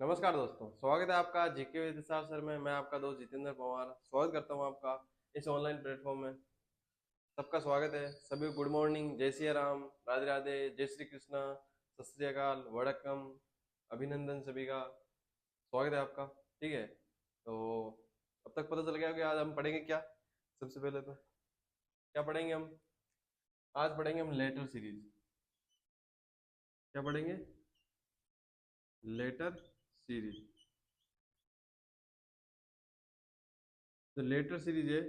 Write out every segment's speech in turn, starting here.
नमस्कार दोस्तों, स्वागत है आपका जीके विद सर सर में। मैं आपका दोस्त जितेंद्र पवार स्वागत करता हूं आपका इस ऑनलाइन प्लेटफॉर्म में। सबका स्वागत है। सभी गुड मॉर्निंग, जय श्री राम, राधे राधे, जय श्री कृष्णा, सत श्री अकाल, वड़क्कम, अभिनंदन सभी का। स्वागत है आपका। ठीक है, तो अब तक पता चल गया कि आज हम पढ़ेंगे क्या। सबसे पहले तो क्या पढ़ेंगे हम? आज पढ़ेंगे हम लेटर सीरीज। क्या पढ़ेंगे? Letter series. जो लेटर सीरीज है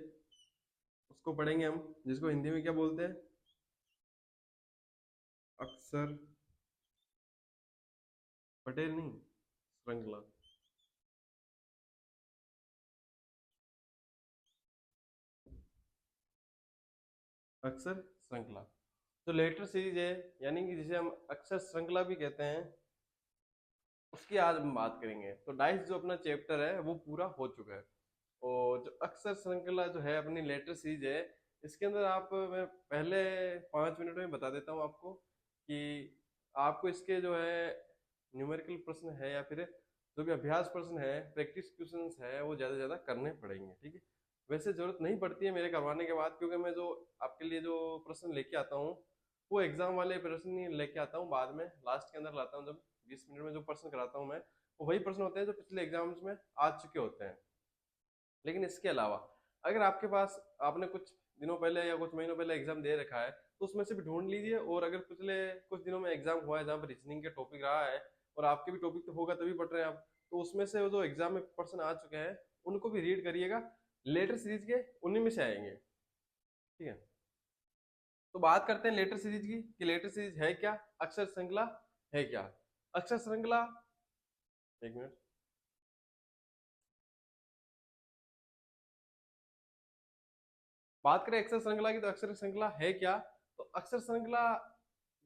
उसको पढ़ेंगे हम, जिसको हिंदी में क्या बोलते हैं? अक्षर पटेल नहीं, श्रृंखला। अक्षर श्रृंखला जो लेटर सीरीज है, यानी कि जिसे हम अक्षर श्रृंखला भी कहते हैं, उसकी आज हम बात करेंगे। तो डाइस जो अपना चैप्टर है वो पूरा हो चुका है। और जो अक्षर श्रृंखला जो है अपनी लेटर सीरीज है, इसके अंदर आप मैं पहले 5 मिनट में बता देता हूँ आपको कि आपको इसके जो है न्यूमेरिकल प्रश्न है या फिर जो भी अभ्यास प्रश्न है, प्रैक्टिस क्वेश्चंस है, वो ज़्यादा से ज़्यादा करने पड़ेंगे। ठीक है, वैसे जरूरत नहीं पड़ती है मेरे करवाने के बाद, क्योंकि मैं जो आपके लिए जो प्रश्न लेके आता हूँ वो एग्जाम वाले प्रश्न नहीं लेके आता हूँ, बाद में लास्ट के अंदर लाता हूँ। जब 20 मिनट में जो प्रश्न कराता हूँ मैं, वो वही प्रश्न होते हैं जो पिछले एग्जाम्स में आ चुके होते हैं। लेकिन इसके अलावा अगर आपके पास आपने कुछ दिनों पहले या कुछ महीनों पहले एग्जाम दे रखा है, तो उसमें से भी ढूंढ लीजिए। और अगर पिछले कुछ दिनों में एग्जाम हुआ है जहाँ पर रीजनिंग के टॉपिक रहा है, और आपके भी टॉपिक तो होगा तभी पढ़ रहे हैं आप, तो उसमें से वो जो एग्जाम में पर्सन आ चुके हैं उनको भी रीड करिएगा। लेटर सीरीज के उन्हीं में से आएंगे। ठीक है, तो बात करते हैं लेटर सीरीज की कि लेटर सीरीज है क्या, अक्षर श्रृंखला है क्या। अक्षर श्रृंखला, एक मिनट, बात करें अक्षर श्रृंखला की, तो अक्षर श्रृंखला है क्या? तो अक्षर श्रृंखला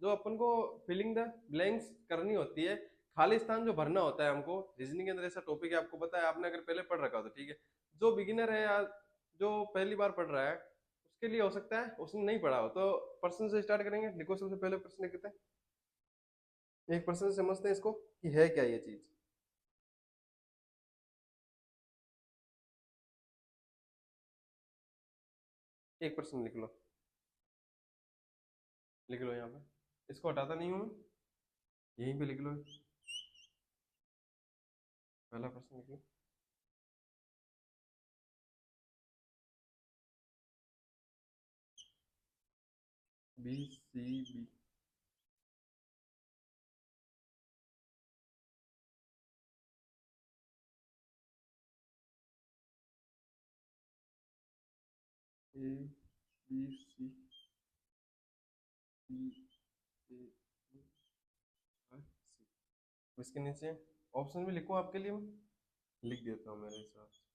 जो अपन को फिलिंग द ब्लैंक्स करनी होती है, खाली स्थान जो भरना होता है हमको। रीजनिंग के अंदर ऐसा टॉपिक है, आपको पता है, आपने अगर पहले पढ़ रखा हो तो ठीक है। जो बिगिनर है या जो पहली बार पढ़ रहा है उसके लिए हो सकता है उसने नहीं पढ़ा हो। तो प्रश्न से स्टार्ट करेंगे। देखो, सबसे पहले प्रश्न लिखते हैं, एक प्रश्न से समझते हैं इसको कि है क्या ये चीज। एक प्रश्न लिख लो, लिख लो यहाँ पे, इसको हटाता नहीं हूँ मैं, यहीं पे लिख लो। पहला प्रश्न लिख लो। B C B, A B C D A और सी। इसके नीचे ऑप्शन भी लिखूं आपके लिए? मैं लिख देता हूँ मेरे हिसाब से।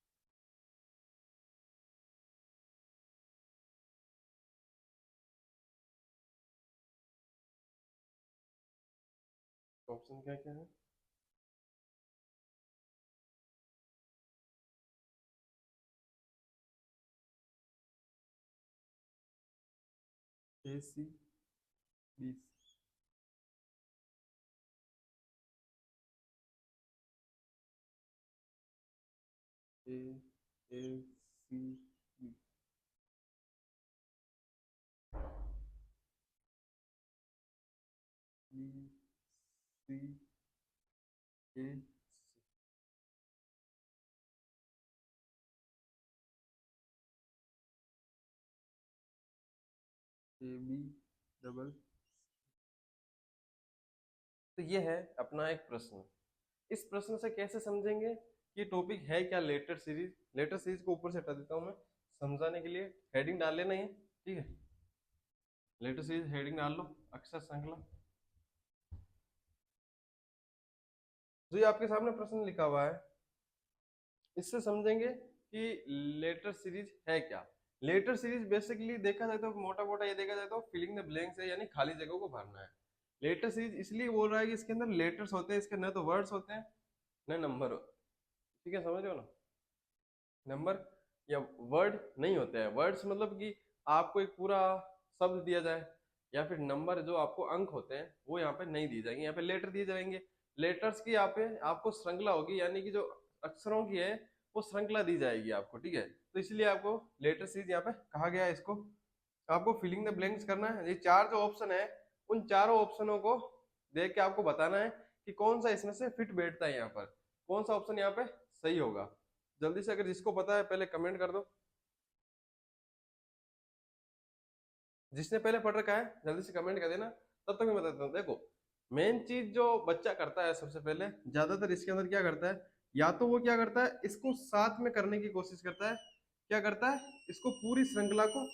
ऑप्शन क्या क्या है? A C B, A A C B, B C A A B double. तो ये है अपना एक प्रश्न। इस प्रश्न से कैसे समझेंगे कि टॉपिक है क्या लेटर सीरीज? लेटर सीरीज को ऊपर से हटा देता हूँ मैं समझाने के लिए। हेडिंग डाल लेना है, ठीक है। लेटर सीरीज हेडिंग डाल लो, अक्षर श्रृंखला। जो ये आपके सामने प्रश्न लिखा हुआ है, इससे समझेंगे कि लेटर सीरीज है क्या। लेटर सीरीज बेसिकली देखा जाए तो मोटा मोटा ये देखा जाए तो फिलिंग द ब्लैंक्स है, यानी खाली जगह को भरना है। लेटर सीरीज इसलिए बोल रहा है कि इसके अंदर लेटर्स होते हैं, इसके न तो वर्ड्स होते हैं न नंबर। ठीक है, समझ रहे हो ना? नंबर या वर्ड नहीं होते हैं। वर्ड्स मतलब कि आपको एक पूरा शब्द दिया जाए, या फिर नंबर जो आपको अंक होते हैं वो यहाँ पे नहीं दिए जाएंगे, यहाँ पे लेटर दिए जाएंगे। लेटर्स की यहाँ पे आपको श्रृंखला होगी, यानी कि जो अक्षरों की है वो श्रृंखला दी जाएगी आपको, ठीक है। तो इसलिए आपको लेटर सीरीज यहाँ पे कहा गया है। इसको आपको फिलिंग द ब्लैंक्स करना है। ये चार जो ऑप्शन है उन चारों ऑप्शनों को देख के आपको बताना है कि कौन सा इसमें से फिट बैठता है, यहाँ पर कौन सा ऑप्शन यहाँ पे सही होगा। जल्दी से अगर जिसको पता है पहले कमेंट कर दो, जिसने पहले पढ़ रखा है जल्दी से कमेंट कर देना, तब तक मैं बताता हूँ। देखो मेन चीज जो बच्चा करता है सबसे पहले, ज्यादातर इसके अंदर क्या करता है, या तो वो क्या करता है इसको साथ में करने की कोशिश करता है, क्या करता है इसको पूरी श्रृंखला को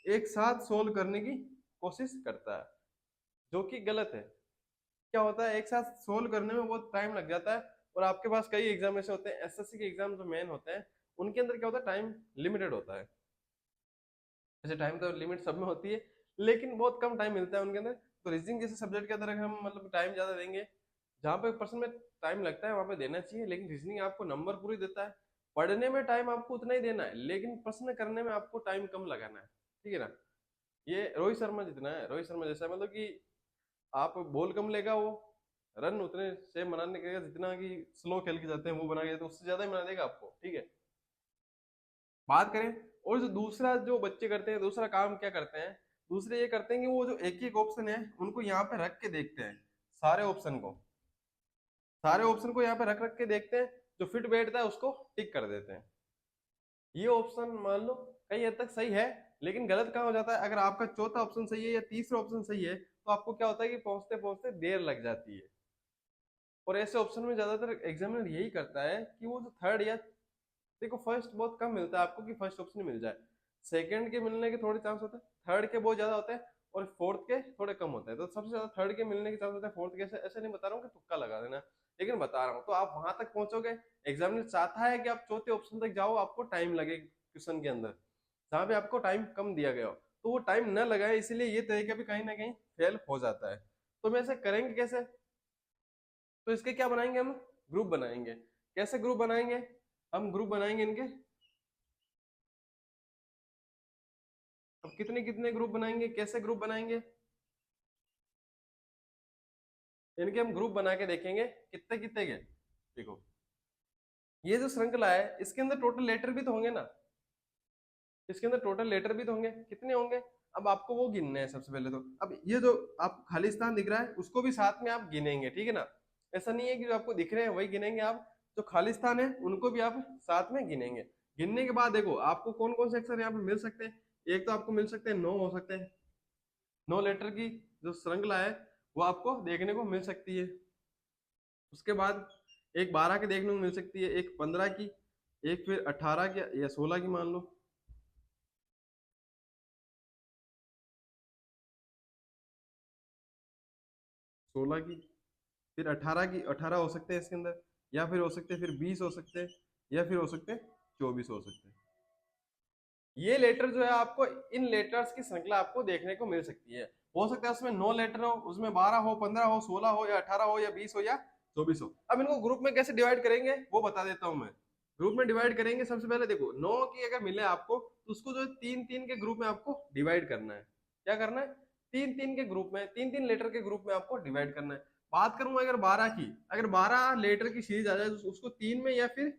एक साथ सोल्व करने की कोशिश करता है, जो कि गलत है। क्या होता है एक साथ सोल्व करने में बहुत टाइम लग जाता है, और आपके पास कई एग्जाम ऐसे होते हैं, एसएससी के एग्जाम जो मेन होते हैं उनके अंदर क्या होता है टाइम लिमिटेड होता है। ऐसे टाइम तो लिमिट सब में होती है, लेकिन बहुत कम टाइम मिलता है उनके अंदर। तो रीजनिंग जैसे सब्जेक्ट के अंदर हम मतलब टाइम ज्यादा देंगे, जहाँ पे पर्सन में टाइम लगता है वहां पे देना चाहिए, लेकिन रीजनिंग आपको नंबर पूरी देता है। पढ़ने में टाइम आपको उतना ही देना है, लेकिन प्रश्न करने में आपको टाइम कम लगाना है, ठीक है ना। ये रोहित शर्मा जितना है, रोहित शर्मा जैसा, मतलब कि आप बॉल कम लेगा, वो रन उतने से बनाने के जितना कि स्लो खेल के जाते हैं वो बना के, तो उससे ज्यादा ही बना देगा आपको, ठीक है। बात करें और जो दूसरा जो बच्चे करते हैं, दूसरा काम क्या करते हैं, दूसरे ये करते हैं कि वो जो एक एक ऑप्शन है उनको यहाँ पे रख के देखते हैं, सारे ऑप्शन को, सारे ऑप्शन को यहाँ पे रख रख के देखते हैं, जो फिट बैठता है उसको टिक कर देते हैं। ये ऑप्शन मान लो कई हद तक सही है, लेकिन गलत कहाँ हो जाता है, अगर आपका चौथा ऑप्शन सही है या तीसरा ऑप्शन सही है तो आपको क्या होता है कि पहुंचते पहुंचते देर लग जाती है। और ऐसे ऑप्शन में ज्यादातर एग्जामिनर यही करता है कि वो जो थर्ड या, देखो फर्स्ट बहुत कम मिलता है आपको कि फर्स्ट ऑप्शन मिल जाए, सेकंड के मिलने के थोड़े चांस होते हैं, थर्ड के बहुत ज्यादा होते हैं, और फोर्थ के थोड़े कम होते हैं। तो सबसे ज्यादा थर्ड के मिलने के चांस होते हैं, फोर्थ के ऐसे नहीं बता रहा हूँ कि तुक्का लगा देना, लेकिन बता रहा हूँ तो आप वहां तक पहुंचोगे। एग्जामिनर चाहता है कि आप चौथे ऑप्शन तक जाओ, आपको टाइम लगे क्वेश्चन के अंदर, जहाँ पे आपको टाइम कम दिया गया हो, तो वो टाइम न लगाए, इसीलिए ये तरीका भी कहीं ना कहीं फेल हो जाता है। तो हम ऐसे करेंगे कैसे, तो इसके क्या बनाएंगे हम, ग्रुप बनाएंगे। कैसे ग्रुप बनाएंगे, हम ग्रुप बनाएंगे इनके, अब कितने कितने ग्रुप बनाएंगे, कैसे ग्रुप बनाएंगे, इनके हम ग्रुप बना के देखेंगे कितने कितने के। देखो ये जो श्रृंखला है इसके अंदर टोटल लेटर भी तो होंगे ना, इसके अंदर टोटल लेटर भी तो होंगे, कितने होंगे, अब आपको वो गिनने हैं सबसे पहले। तो अब ये जो आप खाली स्थान दिख रहा है उसको भी साथ में आप गिनेंगे, ठीक है ना। ऐसा नहीं है कि जो आपको दिख रहे हैं वही गिनेंगे, आप जो खाली स्थान है उनको भी आप साथ में गिनेंगे। गिनने के बाद देखो आपको कौन कौन से अक्षर यहाँ पे मिल सकते हैं, एक तो आपको मिल सकते हैं 9 हो सकते हैं, 9 लेटर की जो श्रृंखला है वो आपको देखने को मिल सकती है। उसके बाद एक 12 की देखने को मिल सकती है, एक 15 की, एक फिर 18 की या 16 की मान लो, 16 की, फिर 18 की, 18 हो सकते हैं इसके अंदर, या फिर हो सकते हैं फिर 20 हो सकते हैं, या फिर हो सकते हैं 24 हो सकते हैं। ये लेटर जो है आपको, इन लेटर्स की श्रृंखला आपको देखने को मिल सकती है। हो सकता है उसमें 9 लेटर हो, उसमें 12 हो, 15 हो, 16 हो, या 18 हो, या 20 हो, या 24 हो। अब इनको ग्रुप में कैसे डिवाइड करेंगे वो बता देता हूं मैं। ग्रुप में डिवाइड करेंगे, सबसे पहले देखो 9 की अगर मिले आपको तो उसको जो तीन तीन के ग्रुप में आपको डिवाइड करना है। क्या करना है, तीन तीन के ग्रुप में, तीन तीन लेटर के ग्रुप में आपको डिवाइड करना है। बात करूंगा अगर 12 की, अगर 12 लेटर की सीरीज आ जाए तो उसको 3 में या फिर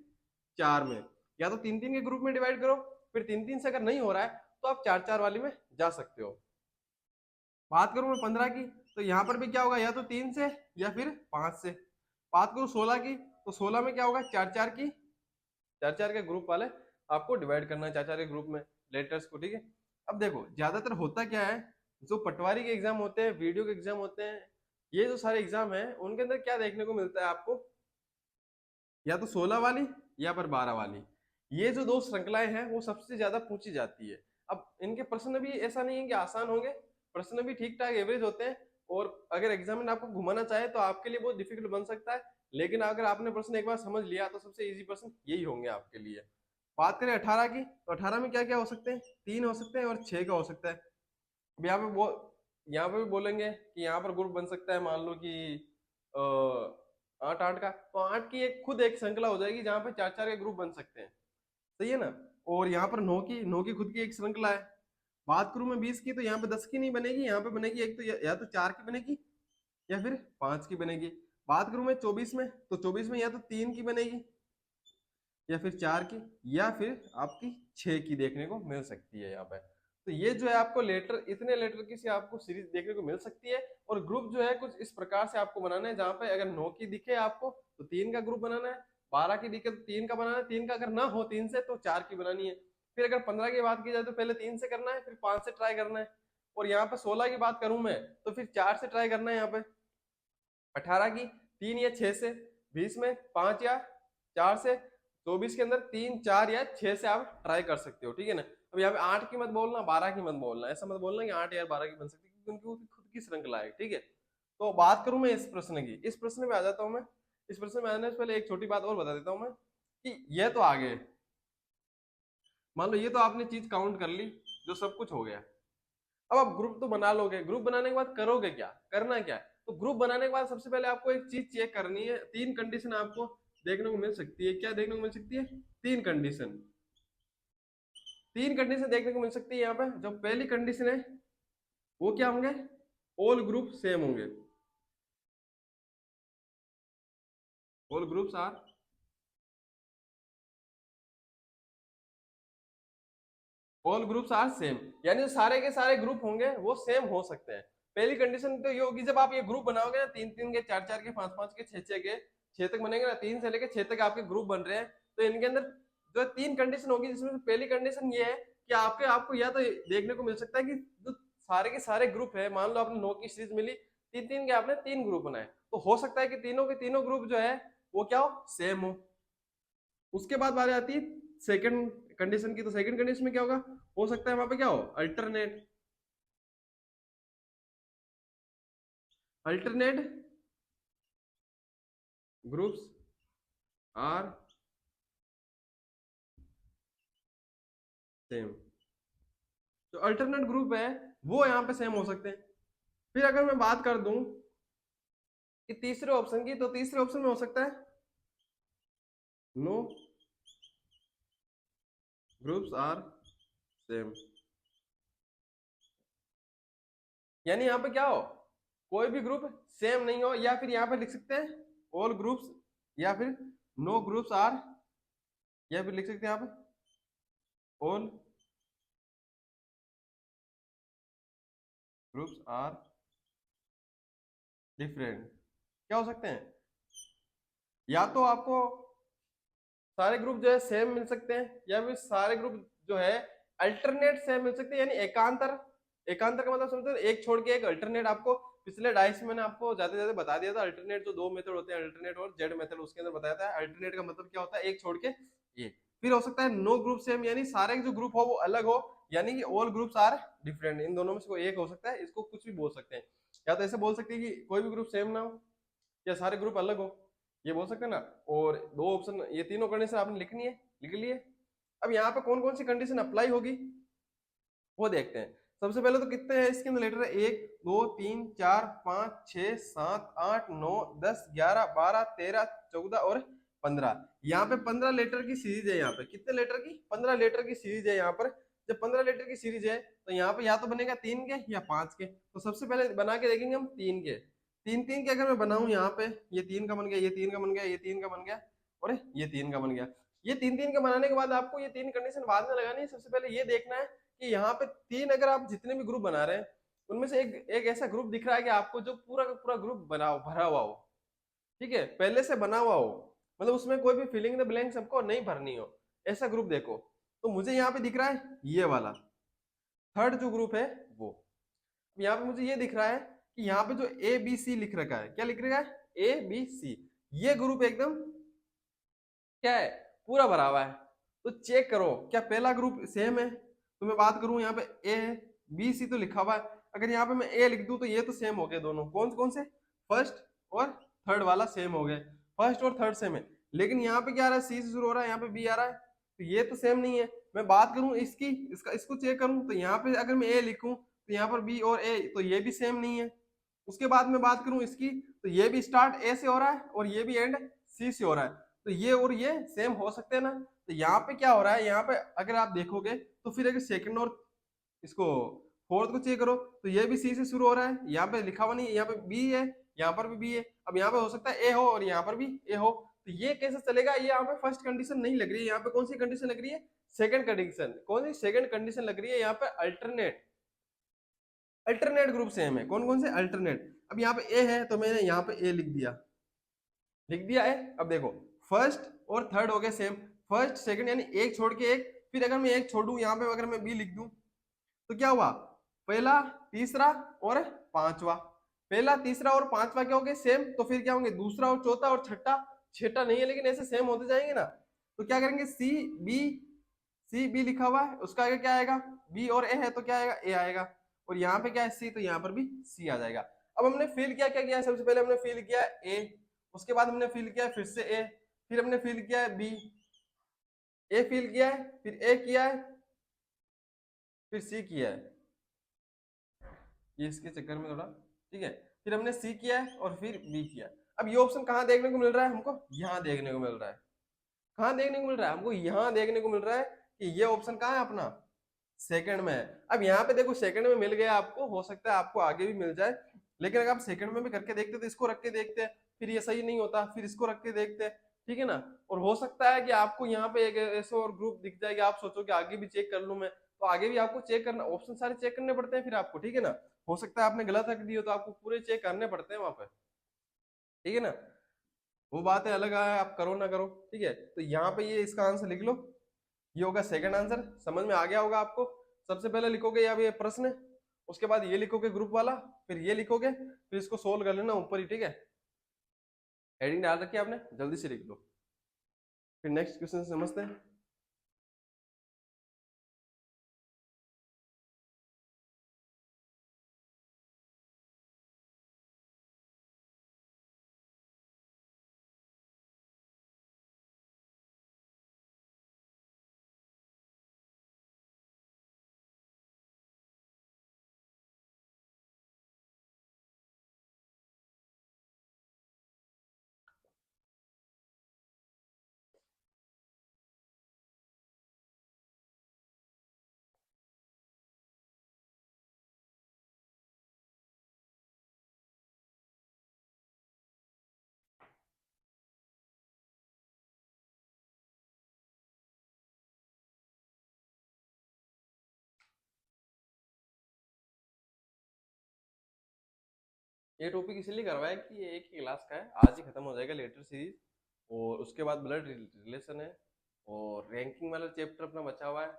4 में, या तो तीन तीन के ग्रुप में डिवाइड करो, फिर तीन तीन से अगर नहीं हो रहा है तो आप चार चार वाली में जा सकते हो। बात करूं मैं 15 की, तो यहाँ पर भी क्या होगा, या तो 3 से या फिर 5 से। बात करूं 16 की, तो 16 में क्या होगा, चार चार की, चार चार के ग्रुप वाले आपको डिवाइड करना है, चार चार के ग्रुप में लेटर्स को, ठीक है। अब देखो ज्यादातर होता क्या है, जो पटवारी के एग्जाम होते हैं, वीडियो के एग्जाम होते हैं, ये जो सारे एग्जाम है उनके अंदर क्या देखने को मिलता है आपको, या तो 16 वाली या फिर 12 वाली, ये जो दो श्रृंखलाएं हैं वो सबसे ज्यादा पूछी जाती है। अब इनके प्रश्न भी ऐसा नहीं है कि आसान होंगे, प्रश्न भी ठीक ठाक एवरेज होते हैं, और अगर एग्जामिनर आपको घुमाना चाहे तो आपके लिए बहुत डिफिकल्ट बन सकता है, लेकिन अगर आपने प्रश्न एक बार समझ लिया तो सबसे इजी प्रश्न यही होंगे आपके लिए। बात करें 18 की, तो 18 में क्या क्या हो सकते हैं, 3 हो सकते हैं और 6 का हो सकता है। अब यहाँ पे भी बोलेंगे कि यहाँ पर ग्रुप बन सकता है, मान लो कि 8 8 का, तो 8 की एक खुद एक श्रृंखला हो जाएगी जहाँ पे चार चार के ग्रुप बन सकते हैं, सही है ना। और यहाँ पर 9 की खुद की एक श्रृंखला है। बात करूं मैं 20 की, तो यहाँ पे 10 की नहीं बनेगी, यहाँ पे बनेगी एक तो या तो 4 की बनेगी या फिर 5 की बनेगी। बात करूं मैं 24 में, तो 24 में या तो 3 की बनेगी या फिर 4 की या फिर आपकी 6 की देखने को मिल सकती है यहाँ पे। तो ये जो है आपको लेटर, इतने लेटर की सी आपको सीरीज देखने को मिल सकती है। और ग्रुप जो है कुछ इस प्रकार से आपको बनाना है, जहां पे अगर 9 की दिखे आपको तो 3 का ग्रुप बनाना है, 12 की दिखे तो 3 का बनाना है, 3 का अगर ना हो 3 से तो 4 की बनानी है। फिर अगर 15 की बात की जाए तो पहले 3 से करना है, फिर 5 से ट्राई करना है। और यहाँ पे 16 की बात करूं मैं तो फिर 4 से ट्राई करना है यहाँ पे। 18 की 3 या 6 से, 20 में 5 या 4 से, 24 के अंदर 3, 4 या 6 से आप ट्राई कर सकते हो, ठीक है ना। अब यहाँ पे 8 की मत बोलना, 12 की मत बोलना, ऐसा मत बोलना कि 8 या 12 की बन सकती है, क्योंकि उनकी खुद की श्रृंखला है, ठीक है। तो बात करूं मैं इस प्रश्न की, इस प्रश्न में आ जाता हूं मैं। इस प्रश्न में आने से पहले एक छोटी बात और बता देता हूं मैं कि यह तो आगे, मान लो ये तो आपने चीज काउंट कर ली, जो सब कुछ हो गया। अब आप ग्रुप तो बना लोगे, ग्रुप बनाने के बाद करोगे क्या, करना क्या है? तो ग्रुप बनाने के बाद सबसे पहले आपको एक चीज चेक करनी है, 3 कंडीशन आपको देखने को मिल सकती है। क्या देखने को मिल सकती है? 3 कंडीशन। 3 कंडीशन देखने को मिल सकती है यहाँ पे। जो पहली कंडीशन है वो क्या होंगे? ऑल ग्रुप सेम होंगे, all groups are all groups are same, यानी जो सारे के सारे ग्रुप होंगे वो सेम हो सकते हैं। पहली कंडीशन तो ये होगी, जब आप ये ग्रुप बनाओगे ना, 3-3 के, 4-4 के, 5-5 के, 6-6 के, 6 तक बनेंगे ना, 3 से लेकर 6 तक आपके ग्रुप बन रहे हैं, तो इनके अंदर जो 3 कंडीशन होगी, जिसमें पहली कंडीशन ये है कि आपको या तो देखने को मिल सकता है कि जो सारे के सारे ग्रुप है, मान लो आपने 9 की सीरीज मिली, 3-3 के आपने 3 ग्रुप बनाए, तो हो सकता है कि तीनों के तीनों ग्रुप जो है वो क्या हो? सेम हो। उसके बाद बात आती है सेकंड कंडीशन की, तो सेकंड कंडीशन में क्या होगा? हो सकता है वहां पे क्या हो? Alternate, alternate groups are same. जो अल्टरनेट ग्रुप है वो यहाँ पे सेम हो सकते हैं। फिर अगर मैं बात कर दूं कि तीसरे ऑप्शन की, तो तीसरे ऑप्शन में हो सकता है नो ग्रुप्स आर सेम, यानी यहाँ पे क्या हो? कोई भी ग्रुप सेम नहीं हो, या फिर यहाँ पे लिख सकते हैं ऑल ग्रुप्स, या फिर नो ग्रुप्स आर, या फिर लिख सकते हैं यहाँ पे ऑल ग्रुप्स आर डिफरेंट। क्या हो सकते हैं? या तो आपको सारे ग्रुप जो है सेम मिल सकते हैं, या फिर सारे ग्रुप जो है अल्टरनेट सेम मिल सकते हैं, यानी एकांतर। एकांतर का मतलब समझते हैं, एक छोड़ के एक अल्टरनेट। आपको पिछले डाइस में मैंने आपको ज्यादा ज्यादा बता दिया था, अल्टरनेट जो 2 मेथड होते हैं, अल्टरनेट और जेड मेथड, उसके अंदर बताया था अल्टरनेट का मतलब क्या होता है, एक छोड़ के एक। फिर हो सकता है नो ग्रुप सेम, यानी सारे जो ग्रुप हो वो अलग हो, यानी कि ऑल ग्रुप्स आर डिफरेंट। इन दोनों में से कोई एक हो सकता है, इसको कुछ भी बोल सकते हैं। या तो ऐसे बोल सकते हैं कि कोई भी ग्रुप सेम ना हो, या सारे ग्रुप अलग हो, ये बोल सकते हैं ना। और 2 ऑप्शन, ये तीनों कंडीशन आपने लिखनी है, लिख लिए। अब यहाँ पे कौन कौन सी कंडीशन अप्लाई होगी वो देखते हैं। सबसे पहले तो कितने हैं इसके अंदर लेटर? 1 2 3 4 5 6 7 8 9 10 11 12 13 14 और 15। यहाँ पे 15 लेटर की सीरीज है। यहाँ पे कितने लेटर की? 15 लेटर की सीरीज है यहाँ पर। जब 15 लेटर की सीरीज है तो यहाँ पे या तो बनेगा 3 के या 5 के। तो सबसे पहले बना के देखेंगे हम 3 के। 3-3 के अगर मैं बनाऊं यहाँ पे, ये 3 का बन गया, ये 3 का बन गया, ये 3 का बन गया, और ये 3 का बन गया। ये 3-3 का बनाने के बाद आपको ये 3 कंडीशन बाद में लगानी है। सबसे पहले ये देखना है कि यहाँ पे 3, अगर आप जितने भी ग्रुप बना रहे हैं उनमें से एक ऐसा ग्रुप दिख रहा है कि आपको जो पूरा का पूरा ग्रुप बना भरा हुआ हो, ठीक है, पहले से बना हुआ हो, मतलब उसमें कोई भी फिलिंग द ब्लैंक्स सबको नहीं भरनी हो, ऐसा ग्रुप देखो। तो मुझे यहाँ पे दिख रहा है ये वाला थर्ड जो ग्रुप है वो। यहाँ पे मुझे ये दिख रहा है कि यहाँ पे जो ए बी सी लिख रखा है, क्या लिख रखा है? A B C. ये ग्रुप एकदम क्या है? पूरा भरा हुआ है। तो चेक करो क्या पहला ग्रुप सेम है। तो मैं बात करूं यहाँ पे ए बी सी तो लिखा हुआ है, अगर यहाँ पे मैं ए लिख दूं तो ये तो सेम हो गए दोनों। कौन कौन से? फर्स्ट और थर्ड वाला सेम हो गए, फर्स्ट और थर्ड सेम है। लेकिन यहाँ पे क्या आ रहा है? सी से शुरू हो रहा है, यहाँ पे बी आ रहा है, तो ये तो सेम नहीं है। मैं बात करूं इसकी, इसको चेक करूं तो यहाँ पे अगर मैं ए लिखूं तो यहाँ पर बी और ए, तो ये भी सेम नहीं है। उसके बाद मैं बात करूं इसकी, तो ये भी स्टार्ट ए से हो रहा है और ये भी एंड सी से हो रहा है, तो ये और ये सेम हो सकते हैं ना। तो यहाँ पे क्या हो रहा है? यहाँ पे अगर आप देखोगे तो फिर अगर सेकंड और इसको फोर्थ को चेक करो तो ये भी सी से शुरू हो रहा है, यहाँ पे लिखा हुआ नहीं है, यहाँ पे बी है, यहाँ पर भी बी है, अब यहाँ पे हो सकता है ए हो और यहाँ पर भी ए हो, तो ये कैसे चलेगा, ये यहाँ पे फर्स्ट कंडीशन नहीं लग रही है, यहाँ पे कौन सी कंडीशन लग रही है, सेकंड कंडीशन, कौन सी सेकंड कंडीशन लग रही है, यहाँ पे अल्टरनेट, अल्टरनेट ग्रुप सेम है, कौन कौन से अल्टरनेट, अब यहाँ पे ए है तो मैंने यहाँ पे ए लिख दिया, लिख दिया है, अब देखो फर्स्ट और थर्ड हो गए सेम, फर्स्ट सेकंड यानी एक छोड़ के एक, फिर अगर मैं एक छोड़ू यहाँ पे अगर मैं बी लिख दूं तो क्या हुआ, पहला तीसरा और पांचवा, पहला तीसरा और पांचवा क्या हो गए सेम, तो फिर क्या होंगे दूसरा और चौथा और छठा, छठा नहीं है लेकिन ऐसे सेम होते जाएंगे ना, तो क्या करेंगे सी बी, सी बी लिखा हुआ है उसका आगे क्या आएगा, बी और ए है तो क्या आएगा ए आएगा, और यहाँ पे क्या है सी तो यहाँ पर भी सी आ जाएगा। अब हमने फिल किया क्या किया, सबसे पहले हमने फिल किया ए, उसके बाद हमने फिल किया फिर से ए, फिर हमने फिल किया है बी, ए फिल किया है फिर ए किया है फिर सी किया है, ये इसके चक्कर में थोड़ा, ठीक है, फिर हमने सी किया है और फिर बी किया है। अब ये ऑप्शन कहाँ देखने को मिल रहा है हमको, यहाँ देखने को मिल रहा है, कहाँ देखने को मिल रहा है हमको, यहाँ देखने को मिल रहा है कि ये ऑप्शन कहाँ है अपना सेकंड में है। अब यहाँ पे देखो सेकंड में मिल गया आपको, हो सकता है आपको आगे भी मिल जाए, लेकिन अगर आप सेकंड में भी करके देखते तो इसको रख के देखते, फिर ये सही नहीं होता फिर इसको रख के देखते, ठीक है ना, और हो सकता है कि आपको यहाँ पे एक ऐसा और ग्रुप दिख जाए कि आप सोचो कि आगे भी चेक कर लूं मैं, तो आगे भी आपको चेक करना, ऑप्शन सारे चेक करने पड़ते हैं फिर आपको, ठीक है ना, हो सकता है आपने गलत रख दी हो तो आपको पूरे चेक करने पड़ते हैं वहां पे, ठीक है ना, वो बात है अलग है आप करो ना करो, ठीक है, तो यहाँ पे ये इसका आंसर लिख लो, ये होगा सेकंड आंसर, समझ में आ गया होगा आपको। सबसे पहले लिखोगे यहाँ ये प्रश्न, उसके बाद ये लिखोगे ग्रुप वाला, फिर ये लिखोगे, फिर इसको सोल्व कर लेना ऊपर ही, ठीक है, हेडिंग डाल रखी है आपने, जल्दी से लिख लो, फिर नेक्स्ट क्वेश्चन समझते हैं। ये टॉपिक इसलिए करवाया कि ये एक ही क्लास का है, आज ही खत्म हो जाएगा लेटर सीरीज, और उसके बाद ब्लड रिलेशन है, और रैंकिंग वाला चैप्टर अपना बचा हुआ है,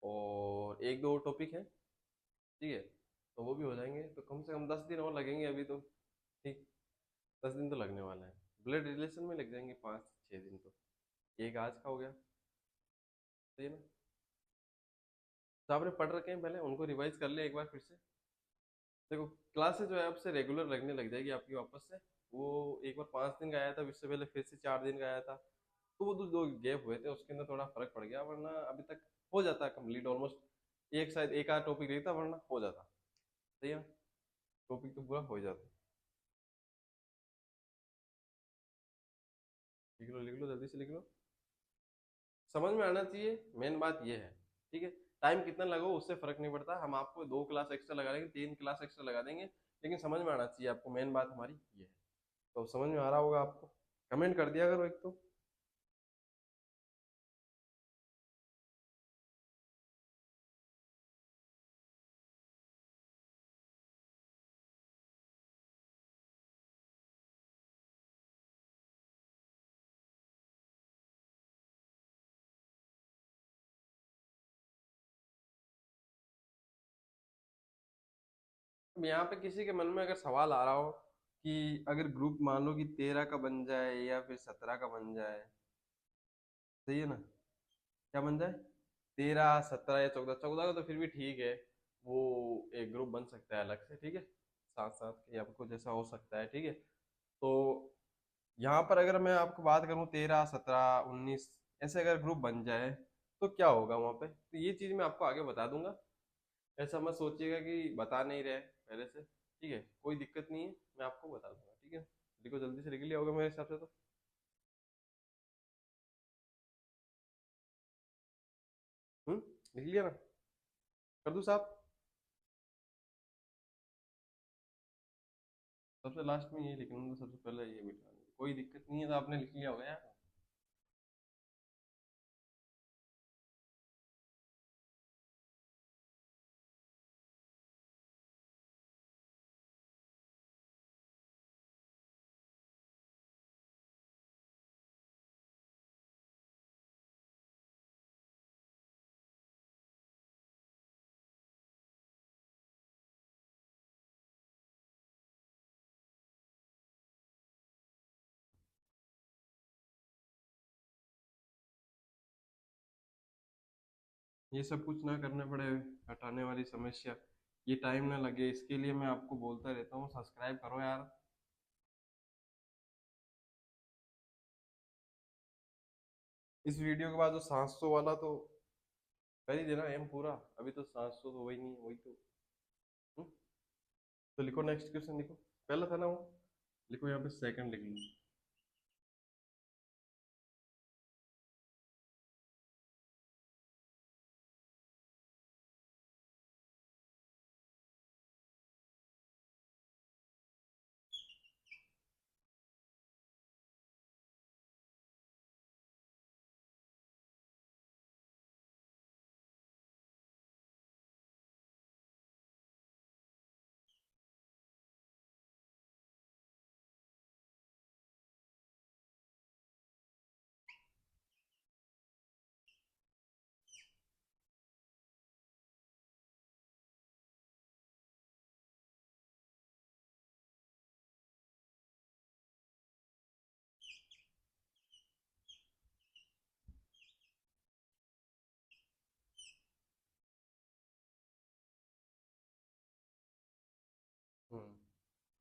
और एक दो टॉपिक है, ठीक है, तो वो भी हो जाएंगे, तो कम से कम 10 दिन और लगेंगे अभी तो, ठीक, 10 दिन तो लगने वाला है, ब्लड रिलेशन में लग जाएंगे 5 6 दिन, तो एक आज का हो गया, सही है ना, तो आपने पढ़ रखे हैं पहले उनको रिवाइज कर लिया एक बार फिर से, देखो क्लासेस जो है आपसे रेगुलर लगने लग जाएगी आपकी वापस से, वो एक बार 5 दिन का आया था, इससे पहले फिर से 4 दिन का आया था, तो वो दो गैप हुए थे उसके अंदर थोड़ा फर्क पड़ गया, वरना अभी तक हो जाता कंप्लीट ऑलमोस्ट, एक शायद एक आध टॉपिक रहता वरना हो जाता, सही है, टॉपिक तो पूरा हो जाता, लिख लो जल्दी से लिख लो, समझ में आना चाहिए, मेन बात ये है, ठीक है, टाइम कितना लगो उससे फर्क नहीं पड़ता, हम आपको 2 क्लास एक्स्ट्रा लगा देंगे 3 क्लास एक्स्ट्रा लगा देंगे, लेकिन समझ में आना चाहिए आपको, मेन बात हमारी ये है, तो समझ में आ रहा होगा आपको, कमेंट कर दिया करो एक तो। अब यहाँ पे किसी के मन में अगर सवाल आ रहा हो कि अगर ग्रुप मान लो कि 13 का बन जाए या फिर 17 का बन जाए, सही है ना, क्या बन जाए, 13 17 या 14, 14 का तो फिर भी ठीक है, वो एक ग्रुप बन सकता है अलग से, ठीक है, साथ साथ या कुछ ऐसा हो सकता है, ठीक है, तो यहाँ पर अगर मैं आपको बात करूँ 13 17 19 ऐसे अगर ग्रुप बन जाए तो क्या होगा वहाँ पे, तो ये चीज़ मैं आपको आगे बता दूंगा, ऐसा मत सोचिएगा कि बता नहीं रहे पहले से, ठीक है, कोई दिक्कत नहीं है, मैं आपको बता दूंगा, ठीक है, देखो जल्दी से लिख लिया होगा मेरे हिसाब से तो, लिख लिया ना, कर दूँ साहब। सबसे लास्ट में ये लिखना था, सबसे पहले ये मिटाना। कोई दिक्कत नहीं है, तो आपने लिख लिया होगा यार। ये सब कुछ ना करने पड़े, हटाने वाली समस्या, ये टाइम ना लगे, इसके लिए मैं आपको बोलता रहता हूँ सब्सक्राइब करो यार। इस वीडियो के बाद जो 700 वाला तो कर ही देना एम पूरा। अभी तो 700 तो वही नहीं है, वही तो। हम्म? तो लिखो, नेक्स्ट क्वेश्चन लिखो। पहला था ना वो, लिखो यहाँ पे सेकंड लिख लो।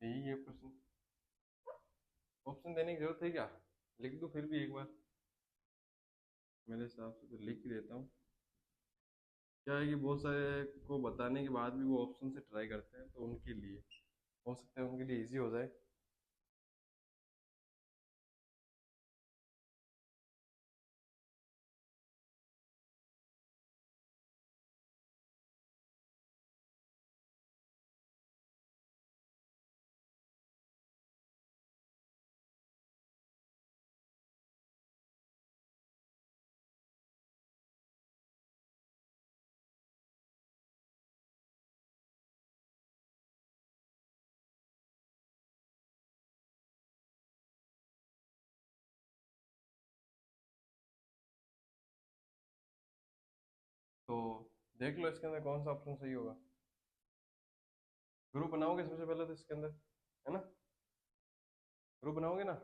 यही है प्रश्न। ऑप्शन देने की जरूरत है क्या? लिख दो फिर भी एक बार। मेरे हिसाब से तो लिख ही देता हूँ। क्या है कि बहुत सारे को बताने के बाद भी वो ऑप्शन से ट्राई करते हैं, तो उनके लिए हो सकता है, उनके लिए इजी हो जाए। तो देख लो इसके अंदर कौन सा ऑप्शन सही होगा। ग्रुप बनाओगे सबसे पहले तो इसके अंदर, है ना? ग्रुप बनाओगे ना?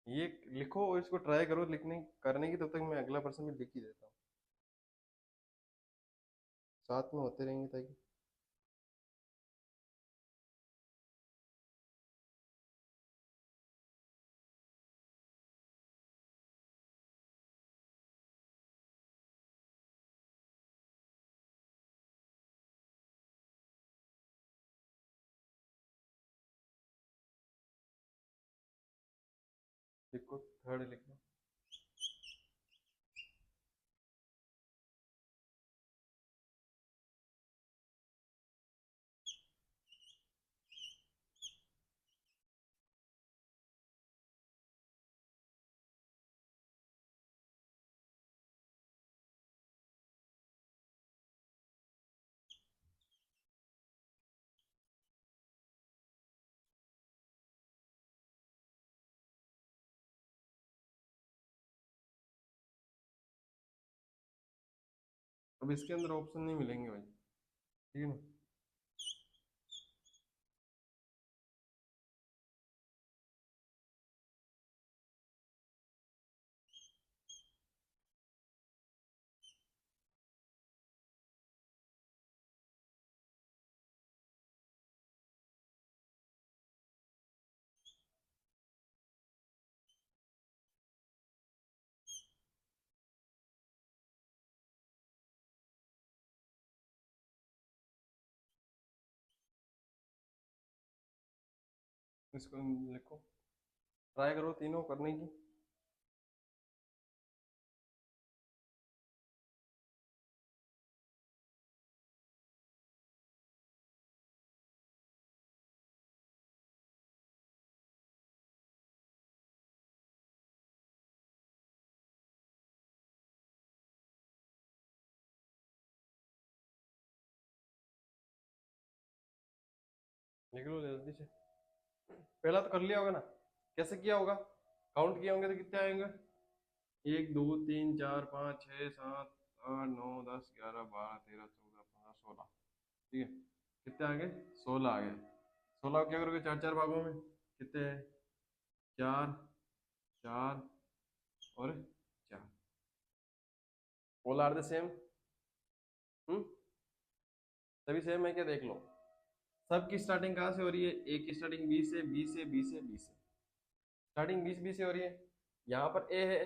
ये लिखो और इसको ट्राई करो लिखने करने की, तब तक मैं अगला पर्सन भी लिख ही देता हूँ, साथ में होते रहेंगे ताकि। लिखो, थर्ड लिखो। अब इसके अंदर ऑप्शन नहीं मिलेंगे भाई, ठीक है ना? इसको लिखो, ट्राई करो तीनों करने की। लिख लो जल्दी से। पहला तो कर लिया होगा ना, कैसे किया होगा, काउंट किए होंगे तो कितने आएंगे, 1 2 3 4 5 6 7 8 9 10 11 12 13 14 15 16। ठीक है, कितने आ गए, 16 आ गए। 16 को क्या करोगे, चार चार भागों में, कितने हैं, 4 4 और 4। All are the same. Hmm, सभी सेम है क्या, देख लो। सबकी स्टार्टिंग कहाँ से हो रही है, एक की स्टार्टिंग बी से, बी से, बी से, बी से, स्टार्टिंग 20 से हो रही है। यहाँ पर ए है,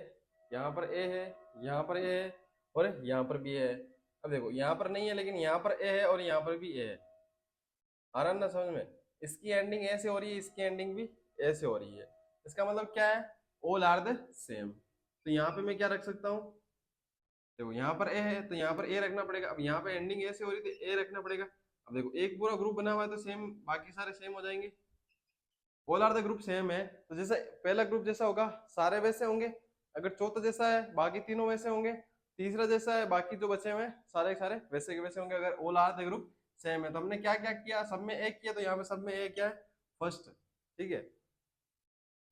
यहाँ पर ए है, यहाँ पर ए है, और यहाँ पर भी ए है। अब देखो यहाँ पर नहीं है, लेकिन यहाँ पर ए है और यहाँ पर भी ए है। आ रहा है ना समझ में, इसकी एंडिंग ए से हो रही है, इसकी एंडिंग भी ए से हो रही है। इसका मतलब क्या है, ऑल आर द सेम। तो यहाँ पे मैं क्या रख सकता हूँ, देखो यहाँ पर ए है तो यहाँ पर ए रखना पड़ेगा। अब यहाँ पे एंडिंग ए से हो रही थी, ए रखना पड़ेगा। अब देखो एक पूरा ग्रुप बना हुआ है तो सेम, बाकी सारे सेम हो जाएंगे। All are the group same है, तो जैसे पहला ग्रुप जैसा होगा सारे वैसे होंगे। अगर चौथा जैसा है बाकी तीनों वैसे होंगे। तीसरा जैसा है बाकी जो बचे हुए हैं सारे के सारे वैसे के वैसे होंगे, अगर all are the group same है। तो हमने क्या क्या किया, सब में एक किया, तो यहाँ पे सब में एक क्या है, फर्स्ट। ठीक है,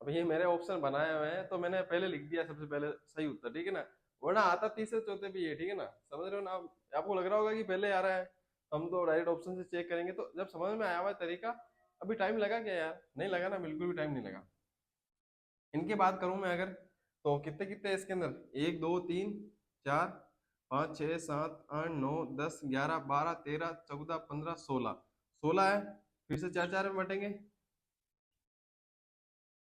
अब ये मेरे ऑप्शन बनाए हुए हैं तो मैंने पहले लिख दिया सबसे पहले सही उत्तर, ठीक है ना। वरना आता तीसरे चौथे भी है, ठीक है ना, समझ रहे हो ना आप। आपको लग रहा होगा कि पहले आ रहा है, हम तो डायरेक्ट ऑप्शन से चेक करेंगे। तो जब समझ में आया हुआ है तरीका, अभी टाइम लगा क्या यार, नहीं लगा ना, बिल्कुल भी टाइम नहीं लगा। इनकी बात करूं मैं अगर, तो कितने कितने हैं इसके अंदर, 1 2 3 4 5 6 7 8 9 10 11 12 13 14 15 16। 16 है, फिर से चार चार में बटेंगे,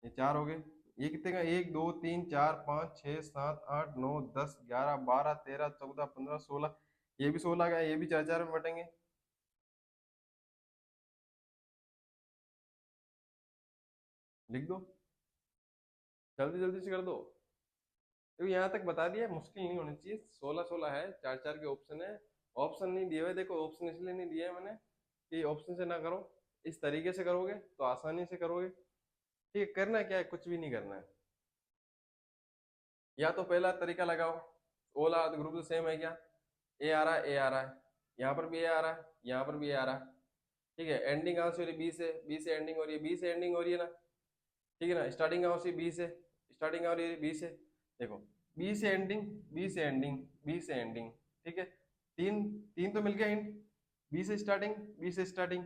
ये 4 हो गए। ये कितने का, 1 2 3 4 5 6 7 8 9 10 11 12 13 14 15 16। ये भी 16 का है, ये भी चार चार में बटेंगे। लिख दो, जल्दी जल्दी से कर दो। तो यहाँ तक बता दिया, मुश्किल नहीं होनी चाहिए। 16 16 है, चार चार के ऑप्शन है। ऑप्शन नहीं दिए हुए, देखो ऑप्शन इसलिए नहीं दिए है मैंने कि ऑप्शन से ना करो, इस तरीके से करोगे तो आसानी से करोगे। ठीक है, करना क्या है, कुछ भी नहीं करना है। या तो पहला तरीका लगाओ, ओला ग्रुप तो सेम है क्या, ए आ रहा है, ए आ रहा है, यहाँ पर भी ए आ रहा है, यहाँ पर भी ए आ रहा है। ठीक है, एंडिंग कहाँ से हो रही है, बी से, बी से एंडिंग हो रही है, बी से एंडिंग हो रही है ना। ठीक है ना, स्टार्टिंग कहाँ से, बी से, स्टार्टिंग कहाँ हो रही है, बी से। देखो, बी से एंडिंग, बी से एंडिंग, बी से एंडिंग। ठीक है, तीन तीन तो मिल गया हिंट, बी से स्टार्टिंग, बी से स्टार्टिंग।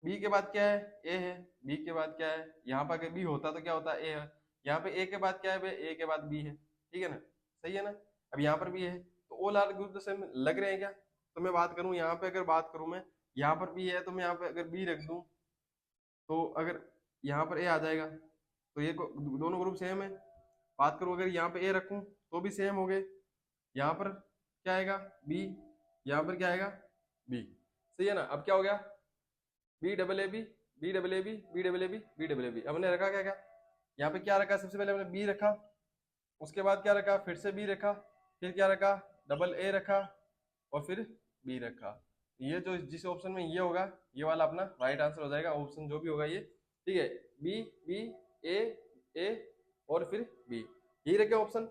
बी के बाद क्या है, ए है। बी के बाद क्या है, यहाँ पर अगर बी होता तो क्या होता, ए है। यहाँ पे ए के बाद क्या है, ए के बाद बी है। ठीक है ना, सही है ना। अब यहाँ पर भी है, तो ऑल आर ग्रुप से लग रहे हैं क्या। तो मैं बात करूं यहाँ पे, अगर बात करूं मैं, यहाँ पर बी है तो मैं यहाँ पे अगर बी रख दूं, तो अगर यहाँ पर ए आ जाएगा, तो ये दोनों ग्रुप सेम है। बात करूं अगर यहाँ पे ए रखूं तो भी सेम हो गए। यहाँ पर क्या आएगा, बी, यहाँ पर क्या आएगा, बी। सही है ना। अब क्या हो गया, B double A B, B double A B, B double A B, B double A B. हमने रखा क्या क्या, यहाँ पे क्या रखा, सबसे पहले हमने बी रखा, उसके बाद क्या रखा, फिर से बी रखा, फिर क्या रखा, डबल ए रखा, और फिर बी रखा। ये जो जिस ऑप्शन में ये होगा, ये वाला अपना राइट आंसर हो जाएगा, ऑप्शन जो भी होगा ये। ठीक है, बी बी, ए ए, और फिर बी, यही रखे ऑप्शन।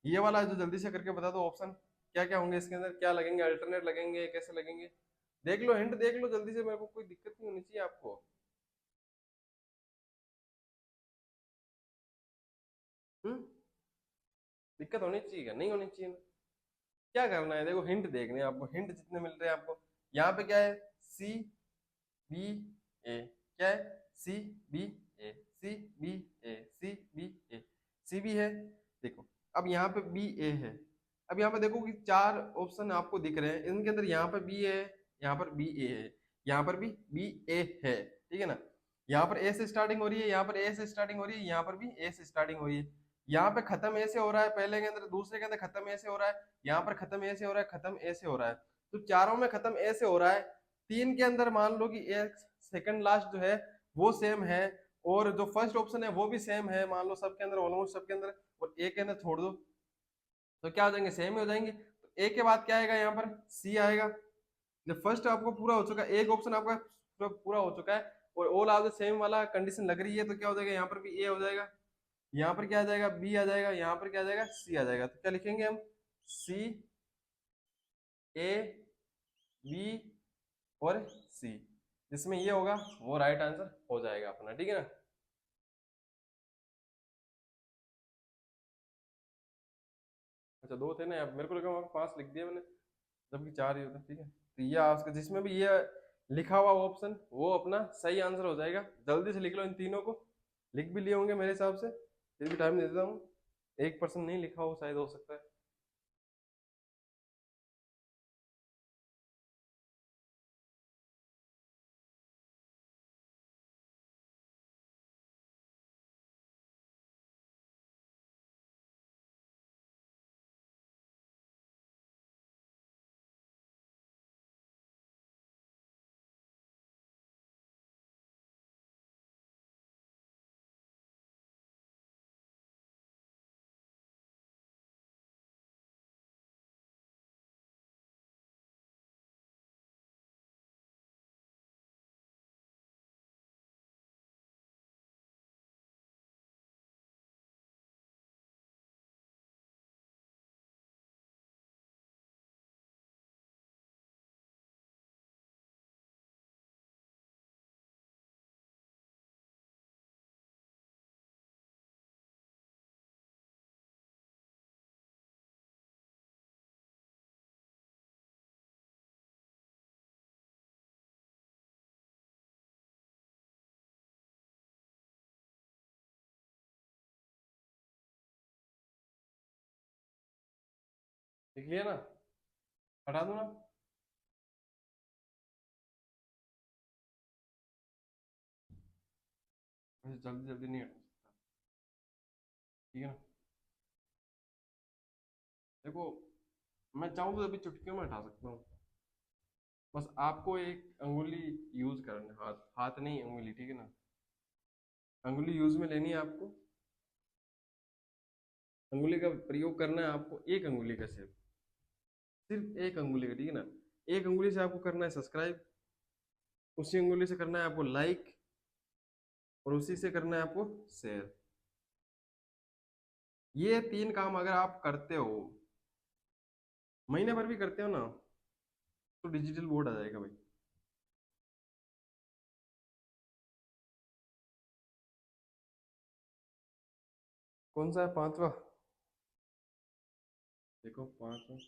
ये वाला जो जल्दी से करके बता दो ऑप्शन क्या क्या होंगे इसके अंदर, क्या लगेंगे, अल्टरनेट लगेंगे, कैसे लगेंगे। देख लो, हिंट देख लो जल्दी से, मेरे को कोई दिक्कत नहीं होनी चाहिए आपको। हम्म, दिक्कत होनी चाहिए क्या, नहीं होनी चाहिए ना। क्या करना है, देखो हिंट देखने हैं आपको, हिंट जितने मिल रहे हैं आपको। यहाँ पे क्या है, सी बी ए, क्या है, सी बी ए, सी बी ए, सी बी ए, सी बी है। देखो, अब यहाँ पे बी ए है। अब यहाँ पे देखो कि चार ऑप्शन आपको दिख रहे हैं, इनके अंदर यहाँ पर बी है, यहाँ पर बी ए है, यहाँ पर भी बी ए है। ठीक है ना, यहाँ पर ए से स्टार्टिंग हो रही है, यहाँ पर ए से स्टार्टिंग हो रही है, यहाँ पर भी ए से स्टार्टिंग हो रही है। यहाँ पे खत्म ए से हो रहा है पहले के अंदर, दूसरे के अंदर खत्म ए से हो रहा है, यहाँ पर खत्म ए से हो रहा है, खत्म ए से हो रहा है। तो चारों में खत्म ए से हो रहा है। तीन के अंदर मान लो कि एक सेकंड लास्ट जो है वो सेम है, और जो फर्स्ट ऑप्शन है वो भी सेम है, मान लो सबके अंदर, ऑलमोस्ट सबके अंदर, और ए के अंदर छोड़ दो, तो क्या हो जाएंगे, सेम ही हो जाएंगे। तो ए के बाद क्या आएगा, यहाँ पर सी आएगा। जब फर्स्ट आपको पूरा हो चुका है, एक ऑप्शन आपका पूरा हो चुका है, और ऑल आर द सेम वाला कंडीशन लग रही है, तो क्या हो जाएगा, यहाँ पर भी ए हो जाएगा, यहाँ पर क्या आ जाएगा, बी आ जाएगा, यहाँ पर क्या आ जाएगा, सी आ जाएगा। तो क्या लिखेंगे हम, सी ए बी और सी। जिसमें ये होगा वो राइट आंसर हो जाएगा अपना, ठीक है ना। अच्छा दो थे ना, अब मेरे को लगा वहाँ 5 लिख दिया मैंने, जबकि 4 ही होते, ठीक है। तो ये आपका जिसमें भी ये लिखा हुआ ऑप्शन वो अपना सही आंसर हो जाएगा। जल्दी से लिख लो इन तीनों को, लिख भी लिए होंगे मेरे हिसाब से, फिर भी टाइम दे देता हूँ। 1% नहीं लिखा हो शायद, हो सकता है। लिख लिया ना, हटा दो ना। वैसे जल्दी जल्दी नहीं हटा सकता, ठीक है ना। देखो मैं चाहूँ तो अभी चुटकियों में हटा सकता हूँ। बस आपको एक अंगुली यूज करना है, हाथ हाथ नहीं अंगुली, ठीक है ना। अंगुली यूज में लेनी है आपको, अंगुली का प्रयोग करना है आपको, एक अंगुली का सिर्फ, सिर्फ एक अंगुली का, ठीक है ना। एक अंगुली से आपको करना है सब्सक्राइब, उसी अंगुली से करना है आपको लाइक, और उसी से करना है आपको शेयर। ये 3 काम अगर आप करते हो, महीने भर भी करते हो ना, तो डिजिटल बोर्ड आ जाएगा भाई। कौन सा है 5वां? देखो 5वां।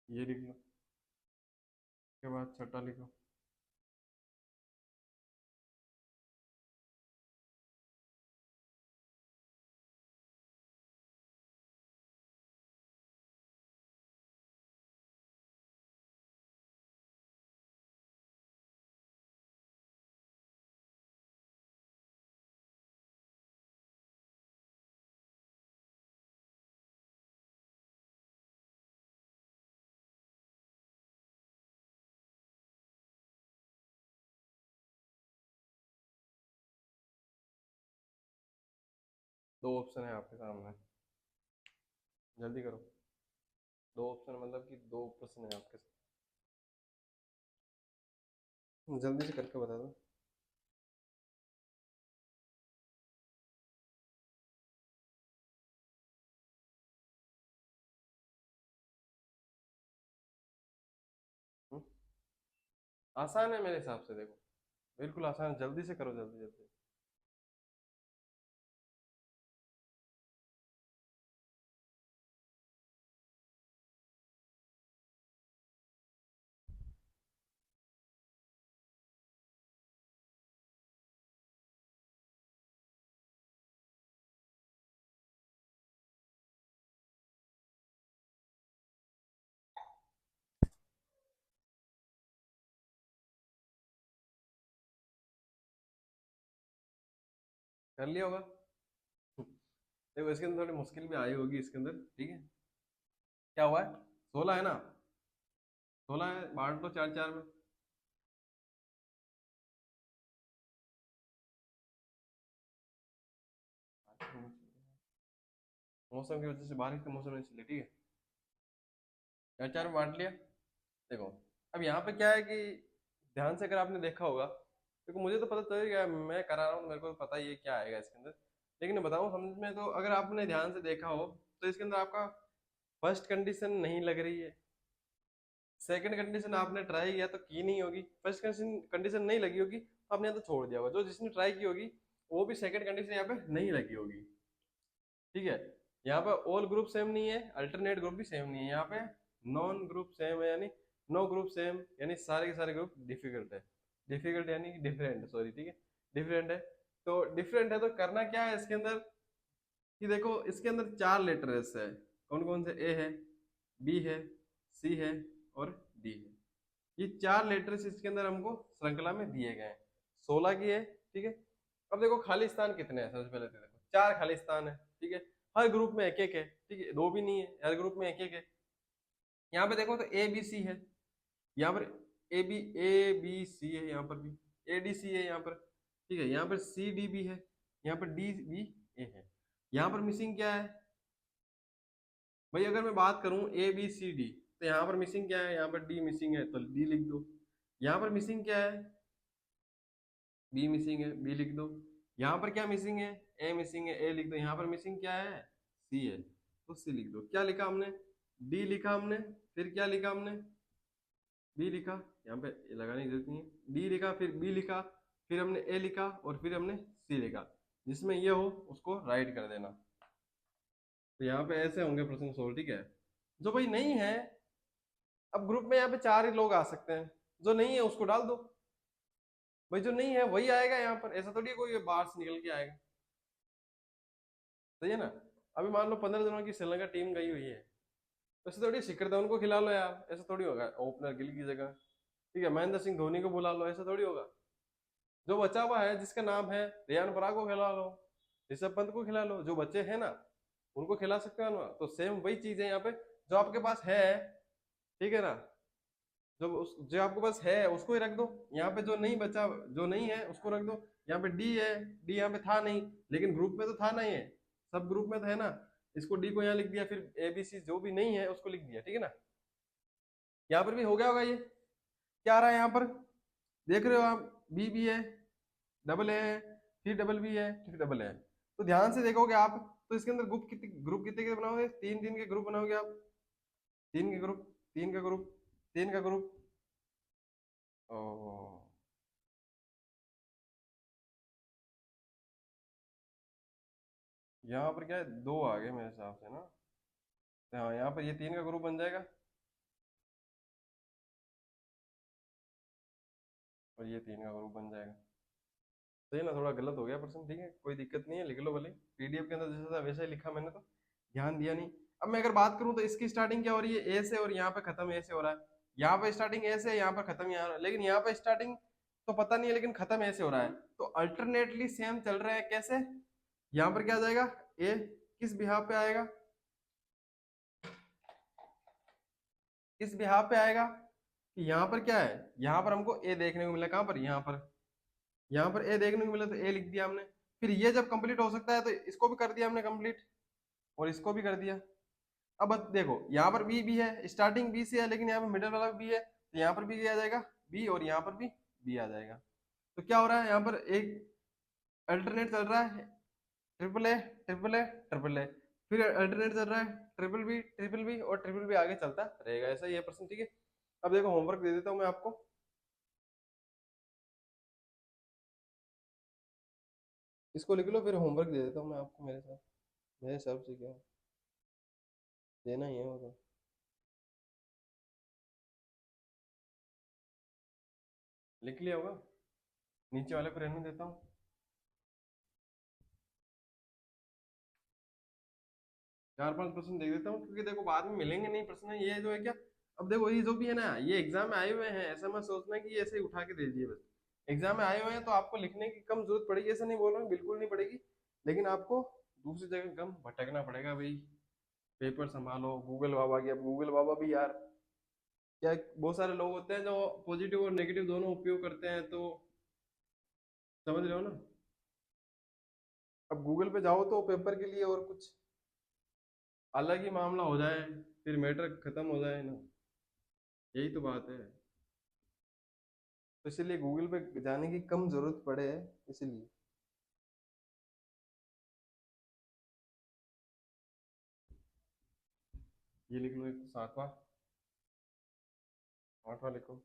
ये लिख लो, उसके बाद छठा लिखो। दो ऑप्शन है आपके सामने, जल्दी करो। दो ऑप्शन मतलब कि दो प्रश्न है आपके सामने, जल्दी से करके बता दो। हम्म? आसान है मेरे हिसाब से, देखो बिल्कुल आसान है, जल्दी से करो, जल्दी जल्दी। कर लिया होगा। देखो इसके अंदर थोड़ी मुश्किल भी आई होगी इसके अंदर, ठीक है। क्या हुआ है, 16 है ना, 16 है, बांट लो 4 4 में। मौसम की वजह से बारिश का मौसम नहीं चले, ठीक है। 4 4 में बांट लिया। देखो अब यहाँ पे क्या है कि ध्यान से अगर आपने देखा होगा, देखो मुझे तो पता चल गया, मैं करा रहा हूँ तो मेरे को पता ही है क्या आएगा इसके अंदर। लेकिन मैं बताऊँ समझ में, तो अगर आपने ध्यान से देखा हो तो इसके अंदर आपका फर्स्ट कंडीशन नहीं लग रही है, सेकंड कंडीशन आपने ट्राई किया तो की नहीं होगी, फर्स्ट कंडीशन नहीं लगी होगी तो आपने यहाँ तो छोड़ दिया होगा। जो जिसने ट्राई की होगी वो भी सेकंड कंडीशन यहाँ पे नहीं लगी होगी, ठीक है। यहाँ पे ऑल ग्रुप सेम नहीं है, अल्टरनेट ग्रुप भी सेम नहीं है, यहाँ पे नॉन ग्रुप सेम है, यानी नो ग्रुप सेम, यानी सारे के सारे ग्रुप डिफिकल्ट है। डिफिकल्ट यानी डिफरेंट, सॉरी, ठीक है, डिफरेंट है। तो डिफरेंट है तो करना क्या है इसके अंदर, कि देखो इसके अंदर 4 लेटर्स है, कौन कौन से, ए है, बी है, सी है और डी है। ये 4 लेटर्स इसके अंदर हमको श्रृंखला में दिए गए हैं, 16 की है, ठीक है। अब देखो खाली स्थान कितने हैं, सबसे पहले तो देखो 4 खाली स्थान है, ठीक है। हर ग्रुप में एक एक है, ठीक है, दो भी नहीं है, हर ग्रुप में एक एक है। यहाँ पे देखो तो ए बी सी है, यहाँ पर ए बी सी है, यहाँ पर भी ए डी सी है यहाँ पर, ठीक है। यहाँ पर सी डी बी है, यहाँ पर डी बी ए है। यहाँ पर मिसिंग क्या है भाई, अगर मैं बात करूं ए बी सी डी, तो यहाँ पर मिसिंग क्या है, यहाँ पर डी मिसिंग है तो डी लिख दो। यहाँ पर मिसिंग क्या है, बी मिसिंग है, बी लिख दो। यहाँ पर क्या मिसिंग है, ए मिसिंग है, ए लिख दो। यहाँ पर मिसिंग क्या है, सी है तो सी लिख दो। क्या लिखा हमने, डी लिखा हमने, फिर क्या लिखा हमने, बी लिखा, यहाँ पे लगाने की जरूरत नहीं है, डी लिखा, फिर बी लिखा, फिर हमने ए लिखा और फिर हमने सी लिखा। जिसमें ये हो उसको राइट कर देना। तो यहाँ पे ऐसे होंगे प्रश्न सोल्व, ठीक है। जो भाई नहीं है, अब ग्रुप में यहाँ पे 4 ही लोग आ सकते हैं, जो नहीं है उसको डाल दो भाई, जो नहीं है वही आएगा यहाँ पर, ऐसा थोड़ी है कोई बाहर से निकल के आएगा, सही है ना। अभी मान लो 15 दिनों की श्रीलंका टीम गई हुई है, तो ऐसे थोड़ी शिखर धवन को खिला लो यार, ऐसा थोड़ी होगा, ओपनर गिल की जगह, ठीक है, महेंद्र सिंह धोनी को बुला लो, ऐसा थोड़ी होगा। जो बचा हुआ है जिसका नाम है, रियान पराग को खिला लो, ऋषभ पंत को खिला लो, जो बच्चे हैं ना उनको खिला सकते हो ना। तो सेम वही चीज है यहाँ पे, जो आपके पास है, ठीक है ना, जो आपके पास है उसको ही रख दो। यहाँ पे जो नहीं बचा, जो नहीं है उसको रख दो। यहाँ पे डी है, डी यहाँ पे था नहीं, लेकिन ग्रुप में तो था नहीं है, सब ग्रुप में तो है ना, इसको डी को यहाँ लिख दिया, फिर ए बी सी जो भी नहीं है उसको लिख दिया, ठीक है ना। यहाँ पर भी हो गया होगा, ये क्या आ रहा है यहाँ पर, देख रहे हो आप, बी बी है, डबल ए है, फिर डबल बी है, फिर डबल ए। तो ध्यान से देखोगे आप, तो इसके अंदर ग्रुप कितने के बनाओगे, 3 3 के ग्रुप बनाओगे आप, 3 के ग्रुप, 3 का ग्रुप, 3 का ग्रुप। ओ, यहाँ पर क्या है, 2 आ गए मेरे हिसाब से ना। हाँ यहाँ पर ये 3 का ग्रुप बन जाएगा और ये 3 का ग्रुप बन जाएगा, सही है ना। थोड़ा गलत हो गया प्रश्न, ठीक है, कोई दिक्कत नहीं है, लिख लो भले, पीडीएफ के अंदर जैसा था वैसा ही लिखा मैंने, तो ध्यान दिया नहीं। अब मैं अगर बात करूं तो इसकी स्टार्टिंग क्या हो रही है, ए से, और यहाँ पे खत्म ए से हो रहा है। यहाँ पे स्टार्टिंग ए से, यहाँ पर खत्म यहाँ, लेकिन यहाँ पे स्टार्टिंग तो पता नहीं है, लेकिन खत्म ए से हो रहा है, तो अल्टरनेटली सेम चल रहा है। कैसे, यहाँ पर क्या आ जाएगा, ए किस बिहाफ पे आएगा, किस बिहाफ पे आएगा, कि यहाँ पर क्या है, यहाँ पर हमको ए देखने को मिला, कहाँ पर, यहाँ पर, यहाँ पर ए देखने को मिला तो ए लिख दिया हमने। फिर ये जब कंप्लीट हो सकता है तो इसको भी कर दिया हमने कंप्लीट, और इसको भी कर दिया। अब देखो यहाँ पर बी है, स्टार्टिंग बी से है, लेकिन यहाँ पर मिडिल वाला बी है, तो यहाँ पर भी आ जाएगा बी, और यहाँ पर भी बी आ जाएगा। तो क्या हो रहा है, यहाँ पर एक अल्टरनेट चल रहा है, triple A triple A triple A, फिर अल्टरनेट चल रहा है ट्रिपल बी और ट्रिपल बी आगे चलता रहेगा, ऐसा ही है प्रश्न, ठीक है। अब देखो होमवर्क दे देता हूँ मैं आपको, इसको लिख लो, फिर होमवर्क दे देता हूँ मैं आपको, मेरे साथ, मेरे हिसाब से क्या देना ही है वो तो। लिख लिया होगा, नीचे वाले को रहने देता हूँ। 4 5 प्रश्न देख देता हूँ, क्योंकि देखो बाद में मिलेंगे नहीं प्रश्न, ये जो है क्या, अब देखो ये जो भी है ना, ये एग्जाम में आए हुए हैं, ऐसा मत सोचना कि ये ऐसे ही उठा के दे दिए बस, एग्जाम में आए हुए हैं तो आपको लिखने की कम जरूरत पड़ेगी, ऐसा नहीं बोल रहा हूँ, बिल्कुल नहीं पड़ेगी, लेकिन आपको दूसरी जगह कम भटकना पड़ेगा भाई। पेपर संभालो, गूगल बाबा की, अब गूगल बाबा भी यार क्या, बहुत सारे लोग होते हैं जो पॉजिटिव और नेगेटिव दोनों उपयोग करते हैं, तो समझ रहे हो ना। अब गूगल पे जाओ तो पेपर के लिए और कुछ अलग ही मामला हो जाए, फिर मैटर खत्म हो जाए ना, यही तो बात है। तो इसलिए गूगल पे जाने की कम जरूरत पड़े, इसलिए। ये लिख लो, एक तो सातवां, आठवां लिखो।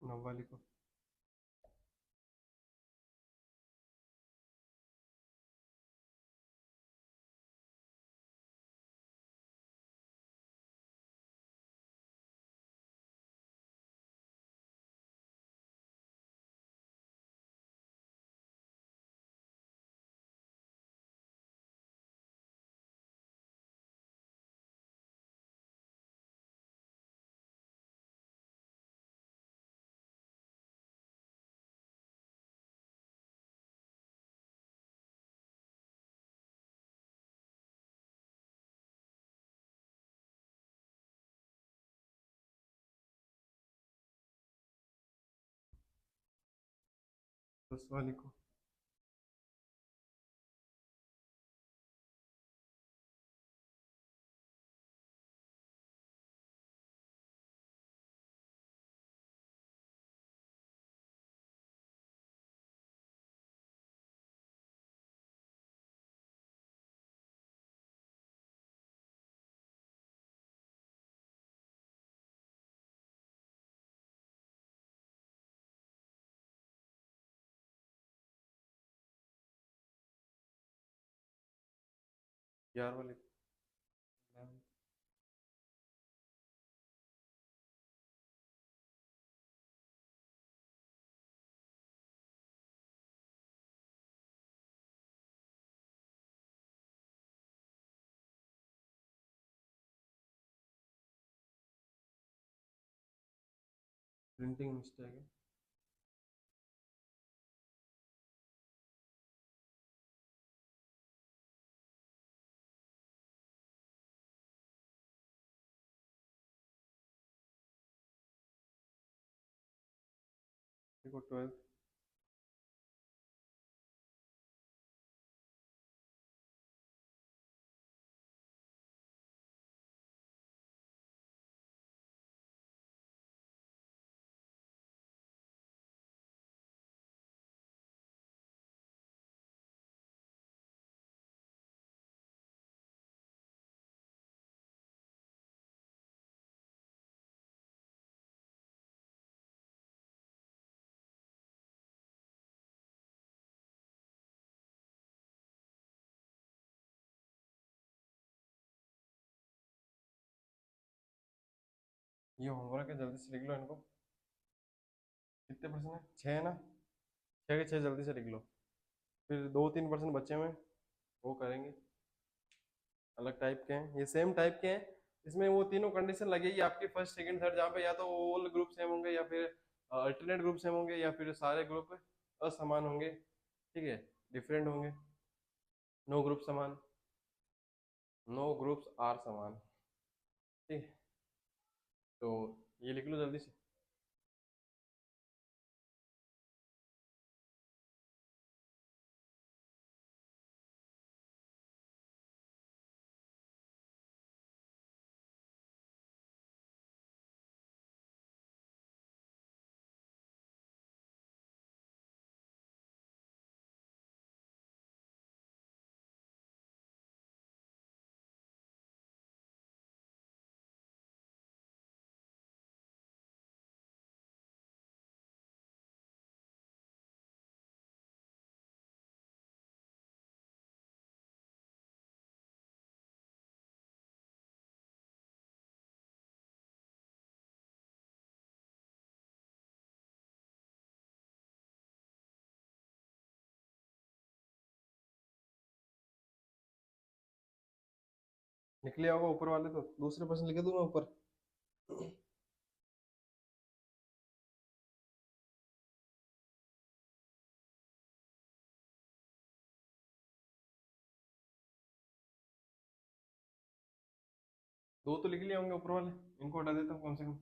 नौवां लिखो। दसवां लिखो। ग्यारहवां लिखो। प्रिंटिंग मिस्टेक है। देखो 12th। ये होमवर्क है, जल्दी से लिख लो इनको। कितने परसेंट है, 6 है ना, 6 के 6 जल्दी से लिख लो। फिर 2-3% बचे हुए हैं, वो करेंगे। अलग टाइप के हैं, ये सेम टाइप के हैं। इसमें वो तीनों कंडीशन लगेगी आपकी, फर्स्ट सेकंड थर्ड, जहाँ पे या तो ऑल ग्रुप सेम होंगे, या फिर अल्टरनेट ग्रुप सेम होंगे, या फिर सारे ग्रुप असमान होंगे, ठीक है, डिफरेंट होंगे। नो ग्रुप समान, नो ग्रुप्स आर समान, ठीक है। तो ये लिख लो जल्दी से। लिख लिया होगा ऊपर वाले, तो दूसरे प्रश्न लिखे दूं मैं ऊपर? दो तो लिख लिए होंगे ऊपर वाले, इनको हटा देता हूँ कम से कम।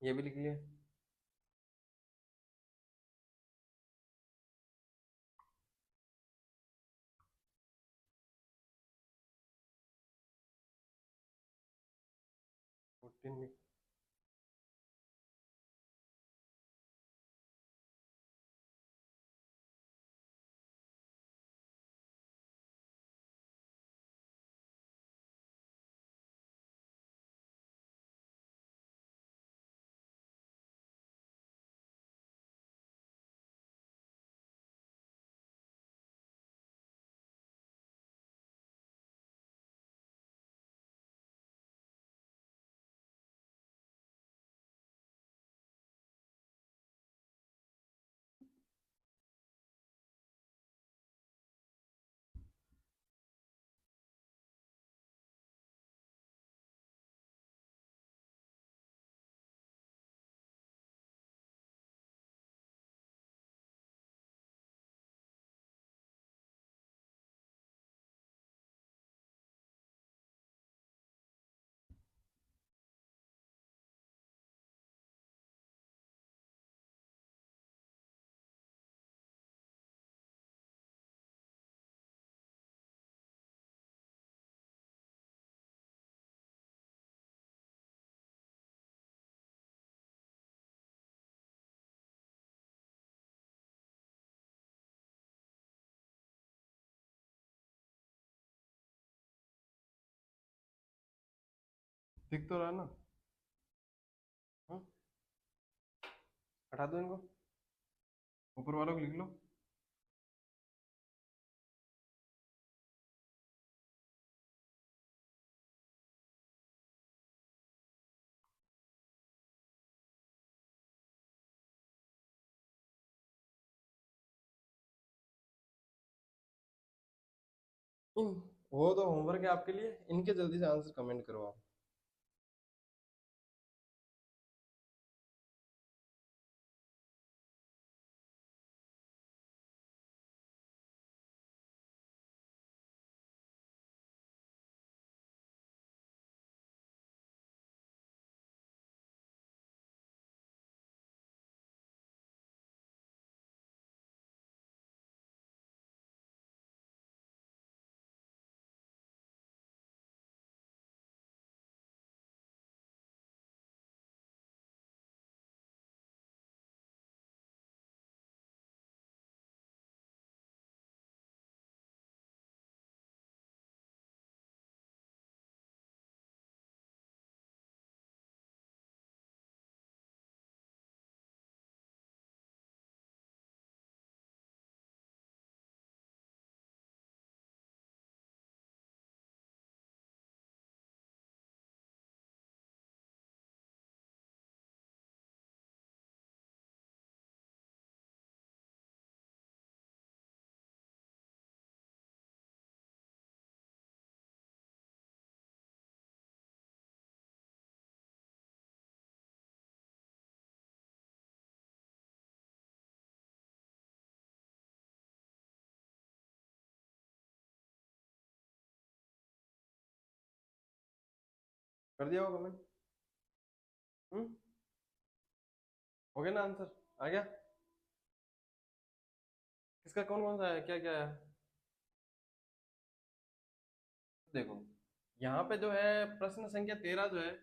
ये भी लिख लिए। फोर्टीन लिख। दिख तो रहा ना? हाँ, हटा दो इनको, ऊपर वालों को लिख लो। इन वो तो होमवर्क है आपके लिए, इनके जल्दी से आंसर कमेंट करो आप। कर दिया होगा कमेंट। हम्म, हो गया ना आंसर, आ गया? किसका कौन कौन सा है, क्या क्या है? देखो यहाँ पे जो है प्रश्न संख्या 13 जो है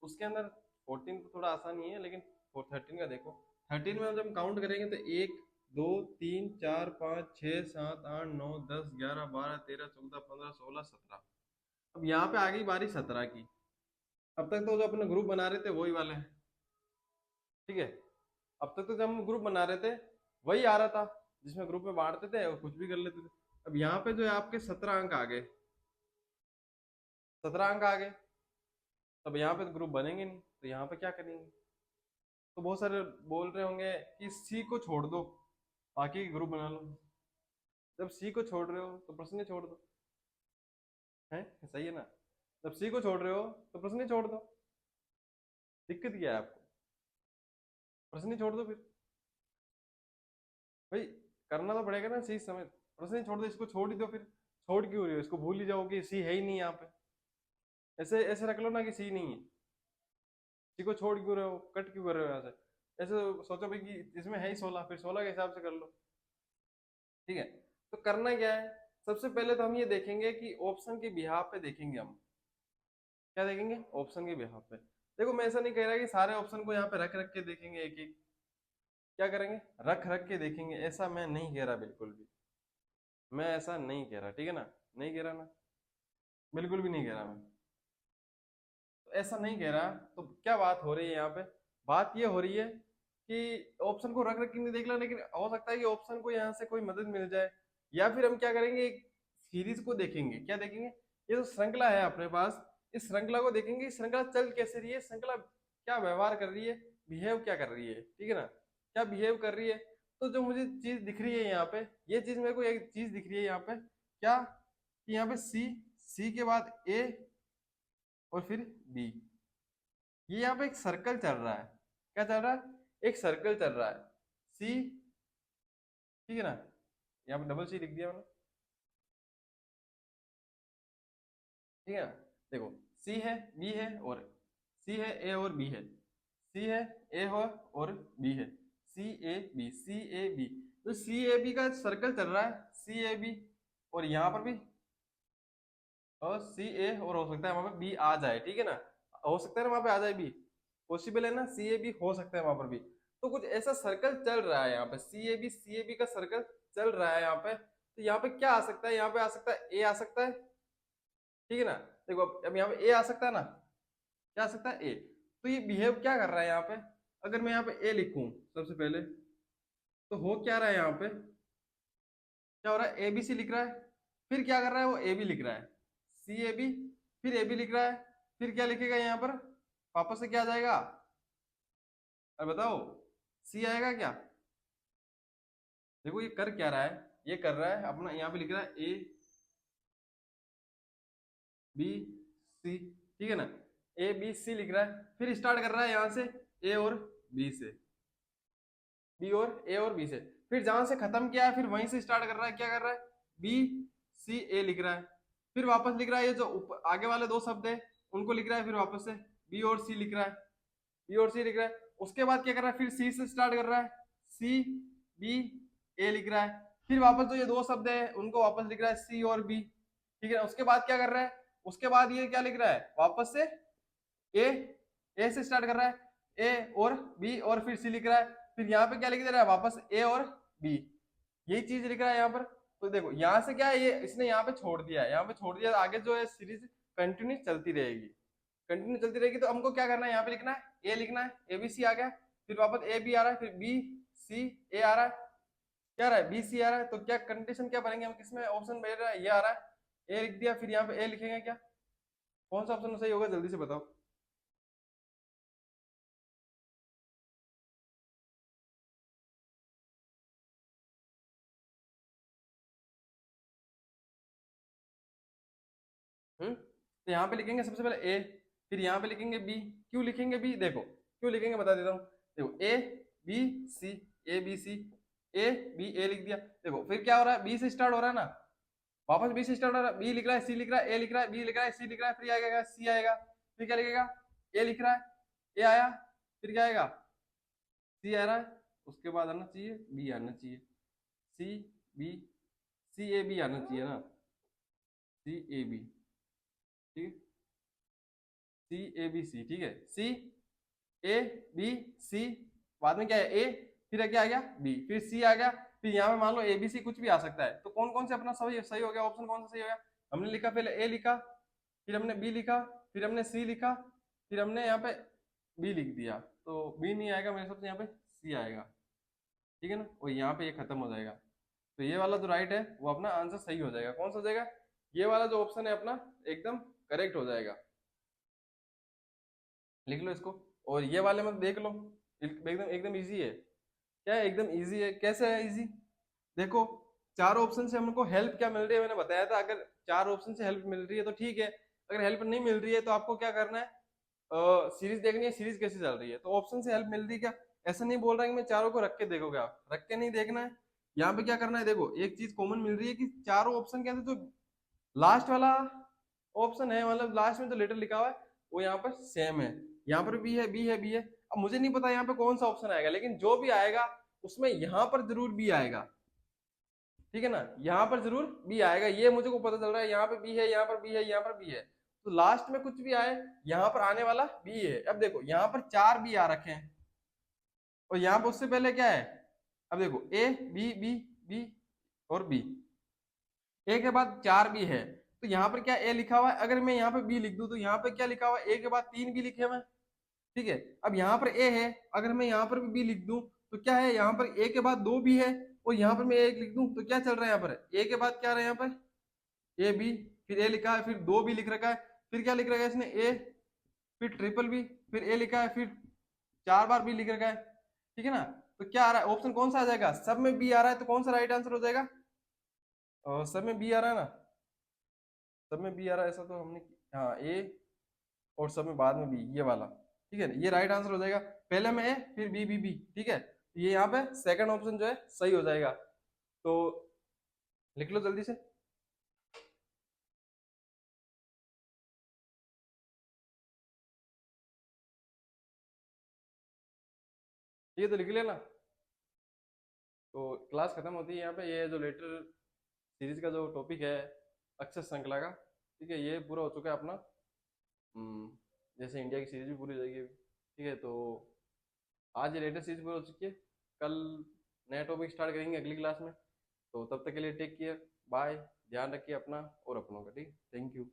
उसके अंदर 14 तो थोड़ा आसान ही है, लेकिन 13 का देखो। 13 में जब हम काउंट करेंगे तो 1 2 3 4 5 6 7 8 9 10 11 12 13 14 15 16 17। अब यहाँ पे आ गई बारी 17 की। अब तक तो जो अपने ग्रुप बना रहे थे वही वाले हैं, ठीक है। अब तक तो जब हम ग्रुप बना रहे थे वही आ रहा था, जिसमें ग्रुप में बांटते थे और कुछ भी कर लेते थे। अब यहाँ पे जो है आपके 17 अंक आ गए, 17 अंक आ गए। तब यहाँ पे तो ग्रुप बनेंगे नहीं, तो यहाँ पे क्या करेंगे? तो बहुत सारे बोल रहे होंगे कि सी को छोड़ दो, बाकी ग्रुप बना लो। जब सी को छोड़ रहे हो तो प्रश्न छोड़ दो, है सही है ना? जब सी को छोड़ रहे हो तो प्रश्न छोड़ दो। दिक्कत क्या है आपको? प्रश्न छोड़ दो फिर। भाई करना तो पड़ेगा ना सी समय। प्रश्न छोड़ दो, इसको छोड़ ही दो फिर। छोड़ क्यों रही हो इसको? भूल ही जाओ कि सी है ही नहीं यहाँ पे। ऐसे ऐसे रख लो ना कि सी नहीं है। सी को छोड़ क्यों रहे हो, कट क्यों कर रहे हो यहाँ से? ऐसे सोचो भाई कि इसमें है ही 16, फिर 16 के हिसाब से कर लो, ठीक है। तो करना क्या है, सबसे पहले तो हम ये देखेंगे कि ऑप्शन के बिहाफ पे देखेंगे हम। क्या देखेंगे? ऑप्शन के बिहाफ पे। देखो मैं ऐसा नहीं कह रहा कि सारे ऑप्शन को यहाँ पे रख रख के देखेंगे एक एक। क्या करेंगे? रख रख के देखेंगे, ऐसा मैं नहीं कह रहा बिल्कुल भी। मैं ऐसा नहीं कह रहा, ठीक है ना? नहीं कह रहा ना, बिल्कुल भी नहीं कह रहा मैं। तो ऐसा नहीं कह रहा, तो क्या बात हो रही है यहाँ पे? बात ये हो रही है कि ऑप्शन को रख रख के नहीं देख ला, लेकिन हो सकता है कि ऑप्शन को यहाँ से कोई मदद मिल जाए। या फिर हम क्या करेंगे, एक सीरीज को देखेंगे। क्या देखेंगे? ये जो श्रृंखला है अपने पास, इस श्रृंखला को देखेंगे। श्रृंखला चल कैसे रही है, श्रृंखला क्या व्यवहार कर रही है, बिहेव क्या कर रही है, ठीक है ना? क्या बिहेव कर रही है। तो जो मुझे चीज दिख रही है यहाँ पे, ये चीज मेरे को एक चीज दिख रही है यहाँ पे, क्या कि यहाँ पे सी, सी के बाद ए और फिर बी। ये यहाँ पे एक सर्कल चल रहा है। क्या चल रहा है? एक सर्कल चल रहा है। सी, ठीक है ना? यहाँ पे डबल सी लिख दिया मैंने, ठीक है ना? देखो सी है, बी है और सी है, ए और बी है। सी है, ए हो और बी है। C A B, C A B. तो सी ए बी का सर्कल चल रहा है, सी ए बी। और यहाँ पर भी और सी ए, और हो सकता है वहां पे बी आ जाए, ठीक है ना? हो सकता है ना वहां पे आ जाए बी, पॉसिबल है ना? सी ए बी हो सकता है वहां पर भी। तो कुछ ऐसा सर्कल चल रहा है यहाँ पे, सी ए बी का सर्कल चल रहा है यहाँ पे। तो यहाँ पे क्या आ सकता है? यहाँ पे आ सकता है ए, आ सकता है, ठीक है ना? देखो अब यहाँ पे ए आ सकता है ना, क्या आ सकता है? ए। तो ये बिहेव क्या कर रहा है यहाँ पे? अगर मैं यहाँ पे ए लिखूं सबसे पहले, तो हो क्या रहा है यहाँ पे? क्या हो रहा है? ए बी सी लिख रहा है। फिर क्या कर रहा है वो? ए बी लिख रहा है, सी ए बी, फिर ए बी लिख रहा है। फिर क्या लिखेगा यहाँ पर? वापस से क्या आ जाएगा? अरे बताओ, सी आएगा क्या? देखो ये कर क्या रहा है, ये कर रहा है अपना, यहाँ पे लिख रहा है ए बी सी, ठीक है ना? ए बी सी लिख रहा है, फिर स्टार्ट कर रहा है यहाँ से ए और बी से, बी और ए और बी से। फिर जहां से खत्म किया है फिर वहीं से स्टार्ट कर रहा है। क्या कर रहा है? बी सी ए लिख रहा है, फिर वापस लिख रहा है ये जो आगे वाले दो शब्द है उनको लिख रहा है, फिर वापस से बी और सी लिख रहा है, बी और सी लिख रहा है। उसके बाद क्या कर रहा है? फिर सी से स्टार्ट कर रहा है, सी बी ए लिख रहा है। फिर वापस जो ये दो शब्द है उनको वापस लिख रहा है, सी और बी, ठीक है। उसके बाद क्या कर रहा है? उसके बाद ये क्या लिख रहा है? वापस से ए, ए से स्टार्ट कर रहा है, ए और बी और फिर सी लिख रहा है। फिर यहाँ पे क्या लिख दे रहा है? वापस ए और बी, यही चीज लिख रहा है यहाँ पर। तो देखो यहाँ से क्या है, ये इसने यहाँ पे छोड़ दिया है, यहाँ पे छोड़ दिया, आगे जो है सीरीज कंटिन्यू चलती रहेगी, कंटिन्यू चलती रहेगी। तो हमको क्या करना है? यहाँ पे लिखना है ए, लिखना है ए बी सी आ गया, फिर वापस ए बी आ रहा है, फिर बी सी ए आ रहा है, क्या आ रहा है? बी सी आ रहा है। तो क्या कंडीशन क्या बनेंगे हम, किसमें ऑप्शन मिल रहा है? ये आ रहा है, ए लिख दिया, फिर यहाँ पे ए लिखेंगे। क्या कौन सा ऑप्शन सही होगा, जल्दी से बताओ। तो यहाँ पे लिखेंगे सबसे पहले ए, फिर यहाँ पे लिखेंगे बी। क्यों लिखेंगे बी? देखो क्यों लिखेंगे बता देता हूँ। देखो A B C, A B C, A B A लिख दिया। देखो फिर क्या हो रहा है? बी से स्टार्ट हो रहा है ना, वापस बी से स्टार्ट हो रहा है, बी लिख रहा है, सी लिख रहा है, ए लिख रहा है, बी लिख रहा है, सी लिख रहा है, फिर आएगा सी आएगा, फिर क्या लिखेगा, ए लिख रहा है, ए आया, फिर क्या आएगा, सी आ रहा है, उसके बाद आना चाहिए बी आना चाहिए, C B, C A B आना चाहिए ना, सी ए बी, ठीक है, सी ए बी सी, ठीक है, सी ए बी सी, बाद में क्या है ए, फिर क्या आ गया बी, फिर सी आ गया, फिर यहाँ पे मान लो ए बी सी कुछ भी आ सकता है, तो कौन कौन से अपना सही सही हो गया, ऑप्शन कौन सा सही हो गया, हमने लिखा पहले ए लिखा, फिर हमने बी लिखा, फिर हमने सी लिखा, फिर हमने यहाँ पे बी लिख दिया, तो बी नहीं आएगा मेरे हिसाब से, यहाँ पे सी आएगा, ठीक है ना, और यहाँ पे ये खत्म हो जाएगा, तो ये वाला जो राइट है वो अपना आंसर सही हो जाएगा, कौन सा हो जाएगा, ये वाला जो ऑप्शन है अपना एकदम करेक्ट हो जाएगा, लिख लो इसको, और ये वाले में देख लो, एकदम एकदम इजी है, क्या है एकदम इजी है, कैसे है इजी, देखो चार ऑप्शन से हमको हेल्प क्या मिल रही है, मैंने बताया था, अगर चार ऑप्शन से हेल्प मिल रही है तो ठीक है, अगर हेल्प नहीं मिल रही है तो आपको क्या करना है, सीरीज देखनी है, सीरीज कैसे चल रही है, तो ऑप्शन से हेल्प मिल रही है क्या, ऐसा नहीं बोल रहा कि मैं चारों को रख के देखोगे, आप रख के नहीं देखना है, यहाँ पे क्या करना है, देखो एक चीज कॉमन मिल रही है कि चारों ऑप्शन के अंदर जो लास्ट वाला ऑप्शन है, मतलब लास्ट में जो लेटर लिखा हुआ है वो यहाँ पर सेम है, यहाँ पर भी है, बी है, बी है, अब मुझे नहीं पता यहाँ पे कौन सा ऑप्शन आएगा, लेकिन जो भी आएगा उसमें यहाँ पर जरूर बी आएगा, ठीक है ना, यहाँ पर जरूर बी आएगा, ये मुझे को पता चल रहा है, यहाँ पे बी है, यहाँ पर बी है, यहाँ पर बी है, तो लास्ट में कुछ भी आए यहाँ पर आने वाला बी है, अब देखो यहाँ पर चार बी आ रखे हैं, और यहाँ पर उससे पहले क्या है, अब देखो ए बी बी बी और बी, ए के बाद चार बी है, तो यहाँ पर क्या ए लिखा हुआ है, अगर मैं यहाँ पे बी लिख दूं तो यहाँ पे क्या लिखा हुआ है, ए के बाद तीन बी लिखे हुए हैं, ठीक है, अब यहाँ पर ए है, अगर मैं यहाँ पर भी बी लिख दूं तो क्या है, यहाँ पर ए के बाद दो बी है, और यहाँ पर मैं एक लिख दूं तो क्या चल रहा है, यहाँ पर ए के बाद क्या रहा है, यहाँ पर ए बी, फिर ए लिखा है, फिर दो बी लिख रखा है, फिर क्या लिख रखा है इसने ए, फिर ट्रिपल बी, फिर ए लिखा है, फिर चार बार बी लिख रखा है, ठीक है ना, तो क्या आ रहा है, ऑप्शन कौन सा आ जाएगा, सब में बी आ रहा है, तो कौन सा राइट आंसर हो जाएगा, सब में बी आ रहा है ना, सब में बी आ रहा है, ऐसा तो हमने, हाँ ए, और सब में बाद में बी, ये वाला, ठीक है, ये राइट आंसर हो जाएगा, पहले में ए फिर बी बी बी, ठीक है, ये यहाँ पे सेकंड ऑप्शन जो है सही हो जाएगा, तो लिख लो जल्दी से, ये तो लिख लेना, तो क्लास खत्म होती है यहाँ पे, ये जो लेटर सीरीज का जो टॉपिक है अक्षर श्रृंखला का, ठीक है, ये पूरा हो चुका है अपना, जैसे इंडिया की सीरीज भी पूरी हो जाएगी अभी, ठीक है, तो आज ये लेटर सीरीज पूरी हो चुकी है, कल नया टॉपिक स्टार्ट करेंगे अगली क्लास में, तो तब तक के लिए टेक केयर, बाय, ध्यान रखिए अपना और अपनों का, ठीक, थैंक यू।